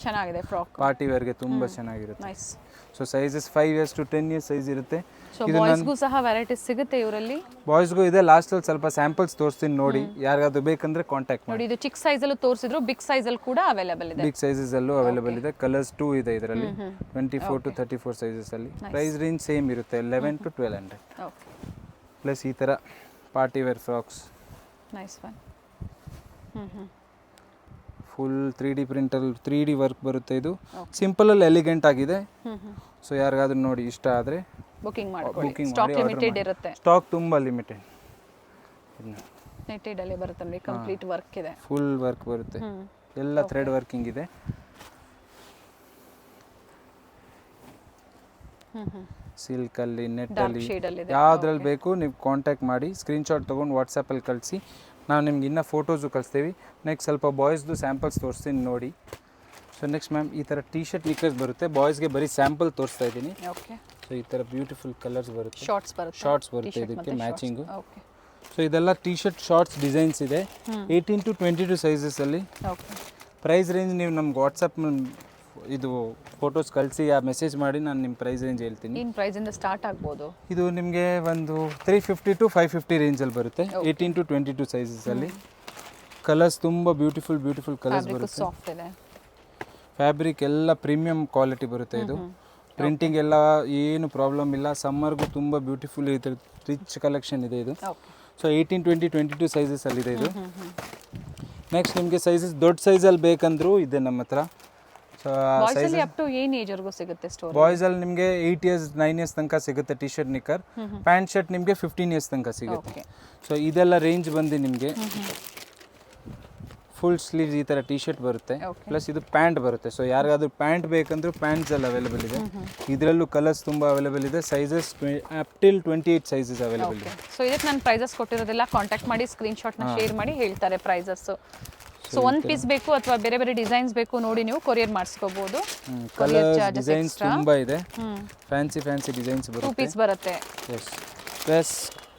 ಚೆನ್ನಾಗಿದೆ ಫ್ರಾಕ್. ಪಾರ್ಟಿ ವೇರ್ಗೆ ತುಂಬ ಚೆನ್ನಾಗಿರುತ್ತೆ. Nice. So sizes 5 years to 10 years size ಇರುತ್ತೆ. ಸೊ ಬಾಯ್ಸ್ಗೂ ಸಹ ವೆರೈಟೀಸ್ ಸಿಗುತ್ತೆ ಇವರಲ್ಲಿ. ಬಾಯ್ಸ್ಗೂ ಇದೆ. ಲಾಸ್ಟಲ್ಲಿ ಸ್ವಲ್ಪ ಸ್ಯಾಂಪಲ್ಸ್ ತೋರಿಸ್ತೀನಿ ನೋಡಿ. ಯಾರಿಗಾದ್ರು ಬೇಕಂದ್ರೆ ಕಾಂಟ್ಯಾಕ್ಟ್ ಮಾಡಿ. ನೋಡಿ ಇದು ಚಿಕ್ಕ ಸೈಜಲ್ಲೂ ತೋರಿಸಿದ್ರು, ಬಿಗ್ ಸೈಜಲ್ಲಿ ಕೂಡ ಅವೈಲೇಬಲ್ ಇದೆ. ಬಿಗ್ ಸೈಜಸಲ್ಲೂ ಅವೈಲೇಬಲ್ ಇದೆ. ಕಲರ್ಸ್ 2 ಇದೆ ಇದರಲ್ಲಿ, 24 to 34 ಸೈಜಸಲ್ಲಿ. ಪ್ರೈಸ್ ರೇಂಜ್ ಸೇಮ್ ಇರುತ್ತೆ, 11 to 1200. ಓಕೆ ಪ್ಲಸ್ ಈ ಥರ party wear frocks. Nice one. Full 3D ಪ್ರಿಂಟಲ್ಲಿ 3D ವರ್ಕ್ ಬರುತ್ತೆ. ಇದು ಸಿಂಪಲಲ್ಲಿ ಎಲಿಗೆಂಟ್ ಆಗಿದೆ. ಸೊ ಯಾರಿಗಾದ್ರೂ ನೋಡಿ ಇಷ್ಟ ಆದರೆ ಬುಕಿಂಗ್ ಮಾಡಿ. ಸ್ಟಾಕ್ ಲಿಮಿಟೆಡ್ ಇರುತ್ತೆ. ಸ್ಟಾಕ್ ತುಂಬ ಲಿಮಿಟೆಡ್. ನೆಟ್ಟೆಡ್ ಅಲ್ಲಿ ಬರುತ್ತೆ ನೋಡಿ, ಕಂಪ್ಲೀಟ್ ವರ್ಕ್ ಇದೆ. ಫುಲ್ ವರ್ಕ್ ಬರುತ್ತೆ, ಎಲ್ಲ ಥ್ರೆಡ್ ವರ್ಕಿಂಗ್ ಇದೆ. ಸಿಲ್ಕಲ್ಲಿ, ನೆಟ್ಟಲ್ಲಿ, ಯಾವುದ್ರಲ್ಲಿ ಬೇಕು ನೀವು ಕಾಂಟ್ಯಾಕ್ಟ್ ಮಾಡಿ. ಸ್ಕ್ರೀನ್ಶಾಟ್ ತೊಗೊಂಡು ವಾಟ್ಸಪ್ಪಲ್ಲಿ ಕಳಿಸಿ. ನಾವು ನಿಮ್ಗೆ ಇನ್ನೂ ಫೋಟೋಸು ಕಳಿಸ್ತೀವಿ. ನೆಕ್ಸ್ಟ್ ಸ್ವಲ್ಪ ಬಾಯ್ಸ್ದು ಸ್ಯಾಂಪಲ್ಸ್ ತೋರಿಸ್ತೀನಿ ನೋಡಿ. ಸೊ ನೆಕ್ಸ್ಟ್ ಮ್ಯಾಮ್ ಈ ಥರ ಟೀ ಶರ್ಟ್ ನಿಕ್ಕರ್ಸ್ ಬರುತ್ತೆ. ಬಾಯ್ಸ್ಗೆ ಬರೀ ಸ್ಯಾಂಪಲ್ ತೋರಿಸ್ತಾ ಇದ್ದೀನಿ. ಓಕೆ ಸೊ ಈ ಥರ ಬ್ಯೂಟಿಫುಲ್ ಕಲರ್ಸ್ ಬರುತ್ತೆ, ಶಾರ್ಟ್ಸ್ ಬರುತ್ತೆ ಇದಕ್ಕೆ ಮ್ಯಾಚಿಂಗು. ಸೊ ಇದೆಲ್ಲ ಟೀ ಶರ್ಟ್ ಶಾರ್ಟ್ಸ್ ಡಿಸೈನ್ಸ್ ಇದೆ 18 to 22 ಸೈಜಸಲ್ಲಿ. ಪ್ರೈಸ್ ರೇಂಜ್ ನೀವು ನಮ್ಗೆ ವಾಟ್ಸಪ್ ಇದು ಫೋಟೋಸ್ ಕಳಿಸಿ, ಆ ಮೆಸೇಜ್ ಮಾಡಿ ನಾನು ನಿಮ್ಮ ಪ್ರೈಸ್ ರೇಂಜ್ ಹೇಳ್ತೀನಿ. ಏನು ಪ್ರೈಸಿಂದ ಸ್ಟಾರ್ಟ್ ಆಗ್ಬೋದು? ಇದು ನಿಮಗೆ ಒಂದು 350 to 550 ರೇಂಜಲ್ಲಿ ಬರುತ್ತೆ, 18 to 22 ಸೈಜಸಲ್ಲಿ. ಕಲರ್ಸ್ ತುಂಬ ಬ್ಯೂಟಿಫುಲ್ ಕಲರ್ಸ್ ಬರುತ್ತೆ. ಸಾಫ್ಟ್ ಇದೆ. ಫ್ಯಾಬ್ರಿಕ್ ಎಲ್ಲ ಪ್ರೀಮಿಯಂ ಕ್ವಾಲಿಟಿ ಬರುತ್ತೆ. ಇದು ಪ್ರಿಂಟಿಂಗ್ ಎಲ್ಲ ಏನು ಪ್ರಾಬ್ಲಮ್ ಇಲ್ಲ. ಸಮ್ಮರ್ಗೂ ತುಂಬ ಬ್ಯೂಟಿಫುಲ್ ಇದೆ, ರಿಚ್ ಕಲೆಕ್ಷನ್ ಇದೆ ಇದು. ಸೊ 18, 20, 22 ಸೈಜಸಲ್ಲಿದೆ ಇದು. ನೆಕ್ಸ್ಟ್ ನಿಮಗೆ ಸೈಜಸ್ ದೊಡ್ಡ ಸೈಜಲ್ಲಿ ಬೇಕಂದ್ರೂ ಇದೆ ನಮ್ಮ ಹತ್ರ. ಬಾಯ್ಸ್ ಅಪ್ ಟು ಏನು ಏಜ್ ವರೆಗೂ ಸಿಗುತ್ತೆ ಸ್ಟೋರ್? ಬಾಯ್ಸ್ ಅಲ್ಲಿ ನಿಮಗೆ 8 years 9 years ತನಕ ಸಿಗುತ್ತೆ T shirt knicker. Pant shirt ನಿಮಗೆ 15 years ತನಕ ಸಿಗುತ್ತೆ. ಸೊ ಇದೆಲ್ಲ ರೇಂಜ್ ಬಂದು ನಿಮಗೆ ಫುಲ್ ಸ್ಲೀವ್ಸ್ ಈ ಥರ ಟಿ ಶರ್ಟ್ ಬರುತ್ತೆ, ಪ್ಲಸ್ ಇದು ಪ್ಯಾಂಟ್ ಬರುತ್ತೆ. ಸೊ ಯಾರಿಗಾದ್ರೂ ಪ್ಯಾಂಟ್ ಬೇಕಂದ್ರೂ ಪ್ಯಾಂಟ್ಸ್ ಎಲ್ಲ ಅವೈಲೇಬಲ್ ಇದೆ. ಇದರಲ್ಲೂ ಕಲರ್ಸ್ ತುಂಬ ಅವೈಲೇಬಲ್ ಇದೆ. Sizes up till 28 sizes available ಇದೆ. ಸೊ ಇದಕ್ಕೆ ನಾನು ಪ್ರೈಸಸ್ ಕೊಟ್ಟಿರೋದೆಲ್ಲ ಕಾಂಟ್ಯಾಕ್ಟ್ ಮಾಡಿ ಸ್ಕ್ರೀನ್ಶಾಟ್ನ ಶೇರ್ ಮಾಡಿ ಹೇಳ್ತಾರೆ ಪ್ರೈಸಸ್ಸು. ಸೊ ಒಂದು ಪೀಸ್ ಬೇಕು ಅಥವಾ ಬೇರೆ ಬೇರೆ ಡಿಸೈನ್ಸ್ ಬೇಕು ನೋಡಿ ನೀವು ಕೊರಿಯರ್ ಮಾಡಿಸ್ಕೋಬಹುದು. ಕಲರ್ಸ್ ಡಿಸೈನ್ಸ್ ತುಂಬ ಇದೆ, ಫ್ಯಾನ್ಸಿ ಡಿಸೈನ್ಸ್ ಬರುತ್ತೆ. 2 ಪೀಸ್ ಬರುತ್ತೆ. ಎಸ್ ಪ್ಲಸ್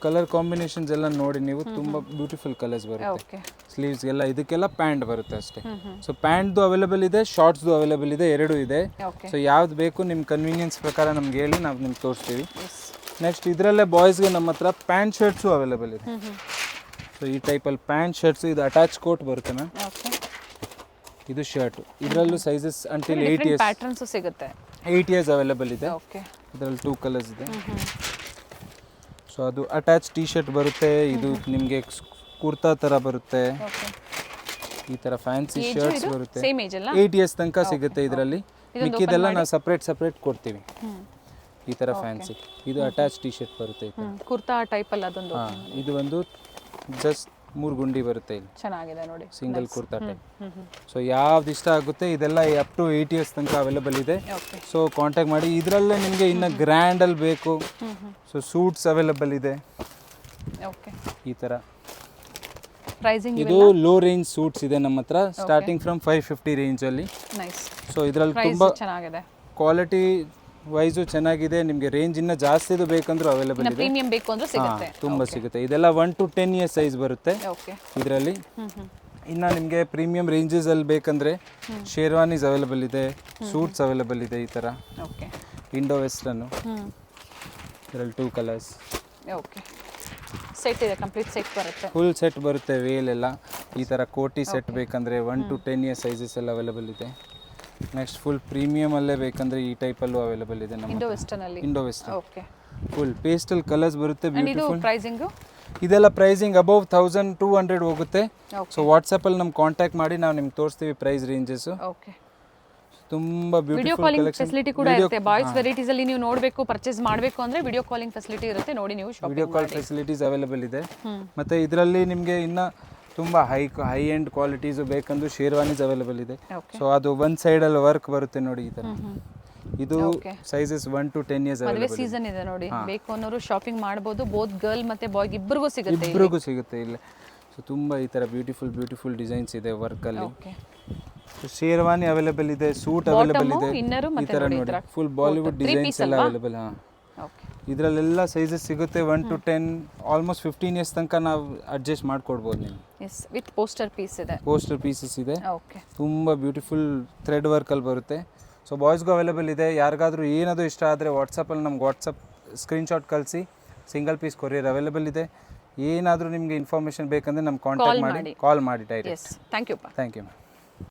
ಕಲರ್ ಕಾಂಬಿನೇಷನ್ಸ್ ಎಲ್ಲ ನೋಡಿ ನೀವು, ತುಂಬ ಬ್ಯೂಟಿಫುಲ್ ಕಲರ್ಸ್ ಬರುತ್ತೆ. ಸ್ಲೀವ್ಸ್ಗೆಲ್ಲ ಇದಕ್ಕೆಲ್ಲ ಪ್ಯಾಂಟ್ ಬರುತ್ತೆ ಅಷ್ಟೇ. ಸೊ ಪ್ಯಾಂಟ್ದು ಅವೈಲೇಬಲ್ ಇದೆ, ಶಾರ್ಟ್ಸ್ದು ಅವೈಲೇಬಲ್ ಇದೆ, ಎರಡೂ ಇದೆ. ಸೊ ಯಾವ್ದು ಬೇಕು ನಿಮ್ಮ ಕನ್ವೀನಿಯನ್ಸ್ ಪ್ರಕಾರ ನಮ್ಗೆ ಹೇಳಿ ನಾವು ನಿಮ್ಗೆ ತೋರಿಸ್ತೀವಿ. ನೆಕ್ಸ್ಟ್ ಇದರಲ್ಲೇ ಬಾಯ್ಸ್ಗೆ ನಮ್ಮ ಹತ್ರ ಪ್ಯಾಂಟ್ ಶರ್ಟ್ಸು ಅವೈಲೇಬಲ್ ಇದೆ. ಸೊ ಈ ಟೈಪಲ್ಲಿ ಪ್ಯಾಂಟ್ ಶರ್ಟ್ಸು, ಇದು ಅಟ್ಯಾಚ್ ಕೋಟ್ ಬರುತ್ತೆ ಮ್ಯಾಮ್. ಇದು ಶರ್ಟ್. ಇದರಲ್ಲೂ ಸೈಜಸ್ ಅಂಟಿಲ್ 8 years ಪ್ಯಾಟರ್ನ್ಸ್ ಸಿಗುತ್ತೆ. 8 years ಅವೈಲೇಬಲ್ ಇದೆ. ಇದರಲ್ಲಿ 2 ಕಲರ್ಸ್ ಇದೆ. ಸೊ ಅದು ಅಟ್ಯಾಚ್ ಟಿ ಶರ್ಟ್ ಬರುತ್ತೆ. ಇದು ನಿಮಗೆ ಕುರ್ತಾ ಥರ ಬರುತ್ತೆ. ಈ ಥರ ಫ್ಯಾನ್ಸಿ ಶರ್ಟ್ಸ್ ಬರುತ್ತೆ. 8 years ತನಕ ಸಿಗುತ್ತೆ ಇದರಲ್ಲಿ. ಮಿಕ್ಕಿದೆಲ್ಲ ನಾವು ಸಪ್ರೇಟ್ ಕೊಡ್ತೀವಿ. ಈ ಥರ ಫ್ಯಾನ್ಸಿ. ಇದು ಅಟ್ಯಾಚ್ ಟಿ ಶರ್ಟ್ ಬರುತ್ತೆ. ಕುರ್ತಾ ಟೈಪಲ್ಲಿ ಅದೊಂದು ಹಾಂ, ಇದು ಒಂದು ಜಸ್ಟ್ 3 ಗುಂಡಿ ಬರುತ್ತೆ ಇಲ್ಲಿ, ಚೆನ್ನಾಗಿದೆ ನೋಡಿ, ಸಿಂಗಲ್ ಕುರ್ತಾ ಟೈಪ್. ಸೊ ಯಾವ್ದು ಇಷ್ಟ ಆಗುತ್ತೆ ಇದೆಲ್ಲ ಅಪ್ ಟು 8 years ತನಕ ಅವೈಲೇಬಲ್ ಇದೆ. ಓಕೆ ಸೊ ಕಾಂಟ್ಯಾಕ್ಟ್ ಮಾಡಿ. ಇದರಲ್ಲೇ ನಿಮಗೆ ಇನ್ನು ಗ್ರ್ಯಾಂಡಲ್ಲಿ ಬೇಕು, ಸೊ ಸೂಟ್ಸ್ ಅವೈಲೇಬಲ್ ಇದೆ ಓಕೆ. ಈ ಥರ. ಪ್ರೈಸಿಂಗ್ ಇದು ಲೋ ರೇಂಜ್ ಸೂಟ್ಸ್ ಇದೆ ನಮ್ಮ ಹತ್ರ, ಸ್ಟಾರ್ಟಿಂಗ್ ಫ್ರಮ್ 550 ರೇಂಜಲ್ಲಿ. ನೈಸ್. ಸೊ ಇದರಲ್ಲಿ ಪ್ರೈಸ್ ತುಂಬ ಚೆನ್ನಾಗಿದೆ, ಕ್ವಾಲಿಟಿ ವೈಸು ಚೆನ್ನಾಗಿದೆ. ನಿಮಗೆ ರೇಂಜ್ ಇನ್ನೂ ಜಾಸ್ತಿದು ಬೇಕಂದ್ರೂ ಅವೈಲೇಬಲ್ ಇದೆ. ಪ್ರೀಮಿಯಂ ಬೇಕು ಅಂದ್ರೆ ಸಿಗುತ್ತೆ. ತುಂಬ ಸಿಗುತ್ತೆ. ಇದೆಲ್ಲ 1 to 10 years ಸೈಜ್ ಬರುತ್ತೆ ಓಕೆ. ಇದರಲ್ಲಿ. ಇನ್ನು ನಿಮಗೆ ಪ್ರೀಮಿಯಂ ರೇಂಜಸಲ್ಲಿ ಬೇಕಂದರೆ ಶೇರ್ವಾನೀಸ್ ಅವೈಲೇಬಲ್ ಇದೆ, ಸೂಟ್ಸ್ ಅವೈಲೇಬಲ್ ಇದೆ ಈ ಥರ. ಓಕೆ. ಇಂಡೋ ವೆಸ್ಟರ್ನು, ಇದರಲ್ಲಿ 2 ಕಲರ್ಸ್. ಓಕೆ. ಸೆಟ್ ಇದೆ, ಕಂಪ್ಲೀಟ್ ಸೆಟ್ ಬರುತ್ತೆ, ಫುಲ್ ಸೆಟ್ ಬರುತ್ತೆ. ವೇಲ್ ಎಲ್ಲ ಈ ಥರ ಕೋಟಿ ಸೆಟ್ ಬೇಕಂದರೆ 1 to 10 years ಸೈಜಸ್ ಎಲ್ಲ ಅವೈಲೇಬಲ್ ಇದೆ. ನೆಕ್ಸ್ಟ್ ಫುಲ್ ಪ್ರೀಮಿಯಮಲ್ಲೇ ಬೇಕಂದರೆ ಈ ಟೈಪಲ್ಲೂ ಅವೈಲೇಬಲ್ ಇದೆ ನಮ್ಮ ಇಂಡೋ ವೆಸ್ಟರ್ನಲ್ಲಿ. Indo western okay. Full pastel colours ಬರುತ್ತೆ, ಇದು ಬ್ಯೂಟಿಫುಲ್. ಪ್ರೈಸಿಂಗು ಇದೆಲ್ಲ ಪ್ರೈಸಿಂಗ್ ಅಬೌವ್ 1200 ಹೋಗುತ್ತೆ. ಓಕೆ. ಸೊ ವಾಟ್ಸಪ್ಪಲ್ಲಿ ನಮ್ಗೆ ಕಾಂಟ್ಯಾಕ್ಟ್ ಮಾಡಿ ನಾವು ನಿಮ್ಗೆ ತೋರಿಸ್ತೀವಿ ಪ್ರೈಸ್ ರೇಂಜಸ್ಸು. ಓಕೆ. ತುಂಬ video beautiful calling collection. Facility ಕೂಡ ಇರುತ್ತೆ. ಬಾಯ್ಸ್ ವೆರೈಟೀಸ್ ಅಲ್ಲಿ ನೀವು ನೋಡಬೇಕು, ಪರ್ಚೇಸ್ ಮಾಡಬೇಕು ಅಂದ್ರೆ ವಿಡಿಯೋ ಕಾಲಿಂಗ್ ಫೆಸಿಲಿಟಿ ಇರುತ್ತೆ, ನೋಡಿ ನೀವು ವಿಡಿಯೋ ಕಾಲ್ ಫೆಸಿಲಿಟೀಸ್ ಅವೈಲೇಬಲ್ ಇದೆ. ಮತ್ತು ಇದರಲ್ಲಿ ನಿಮಗೆ ಇನ್ನು ತುಂಬ ಹೈ ಎಂಡ್ ಕ್ವಾಲಿಟೀಸು ಬೇಕಂದ್ರೆ ಶೇರ್ವಾನೀಸ್ ಅವೈಲೇಬಲ್ ಇದೆ. ಓಕೆ. ಸೊ ಅದು ಒಂದು ಸೈಡಲ್ಲಿ ವರ್ಕ್ ಬರುತ್ತೆ ನೋಡಿ ಈ ಥರ. ಇದು Okay. ಸೈಜಸ್ 1 to 10 years ಮದುವೆ ಅವೈಲೇಬಲ್ ಇದೆ. ಸೀಸನ್ ಇದೆ ನೋಡಿ, ಬೇಕು ಅನ್ನೋರು ಶಾಪಿಂಗ್ ಮಾಡಬಹುದು. ಬೋತ್ ಗರ್ಲ್ ಮತ್ತೆ ಬಾಯ್ ಇಬ್ಬರಿಗೂ ಸಿಗುತ್ತೆ. ಇಬ್ಬರಿಗೂ ಸಿಗುತ್ತೆ ಇಲ್ಲಿ. ಸೊ ತುಂಬ ಈ ಥರ ಬ್ಯೂಟಿಫುಲ್ ಡಿಸೈನ್ಸ್ ಇದೆ ವರ್ಕಲ್ಲಿ. ಓಕೆ. ಶೇರ್ವಾನಿ ಅವೈಲೇಬಲ್ ಇದೆ, ಸೂಟ್ ಅವೈಲೇಬಲ್ ಇದೆ. ಇನ್ನರು ಈ ಮತ್ತೆ ಥರ ನೋಡಿ ನೋಡಿ ಫುಲ್ ಬಾಲಿವುಡ್ ಡಿಸೈನ್ಸ್ ಎಲ್ಲ ಅವೈಲೇಬಲ್. ಹಾಂ, ಓಕೆ. ಇದರಲ್ಲೆಲ್ಲ ಸೈಜಸ್ ಸಿಗುತ್ತೆ 1 to 10, ಆಲ್ಮೋಸ್ಟ್ 15 years ತನಕ ನಾವು ಅಡ್ಜಸ್ಟ್ ಮಾಡ್ಕೊಡ್ಬೋದು. ನೀವು ಎಸ್, ವಿತ್ ಪೋಸ್ಟರ್ ಪೀಸ್ ಇದೆ. ಪೋಸ್ಟರ್ ಪೀಸಸ್ ಇದೆ, ಓಕೆ. ತುಂಬ ಬ್ಯೂಟಿಫುಲ್ ಥ್ರೆಡ್ ವರ್ಕಲ್ಲಿ ಬರುತ್ತೆ. ಸೊ ಬಾಯ್ಸ್ಗೂ ಅವೈಲೇಬಲ್ ಇದೆ. ಯಾರಿಗಾದ್ರೂ ಏನಾದರೂ ಇಷ್ಟ ಆದರೆ ವಾಟ್ಸಪ್ಪಲ್ಲಿ ನಮ್ಗೆ ವಾಟ್ಸಪ್ ಸ್ಕ್ರೀನ್ಶಾಟ್ ಕಳಿಸಿ, ಸಿಂಗಲ್ ಪೀಸ್ ಕೊರಿಯರ್ ಅವೈಲೇಬಲ್ ಇದೆ. ಏನಾದರೂ ನಿಮಗೆ ಇನ್ಫಾರ್ಮೇಷನ್ ಬೇಕಂದರೆ ನಮ್ಗೆ ಕಾಂಟ್ಯಾಕ್ಟ್ ಮಾಡಿ, ಕಾಲ್ ಮಾಡಿ direct. Yes, thank you. Thank you ma'am.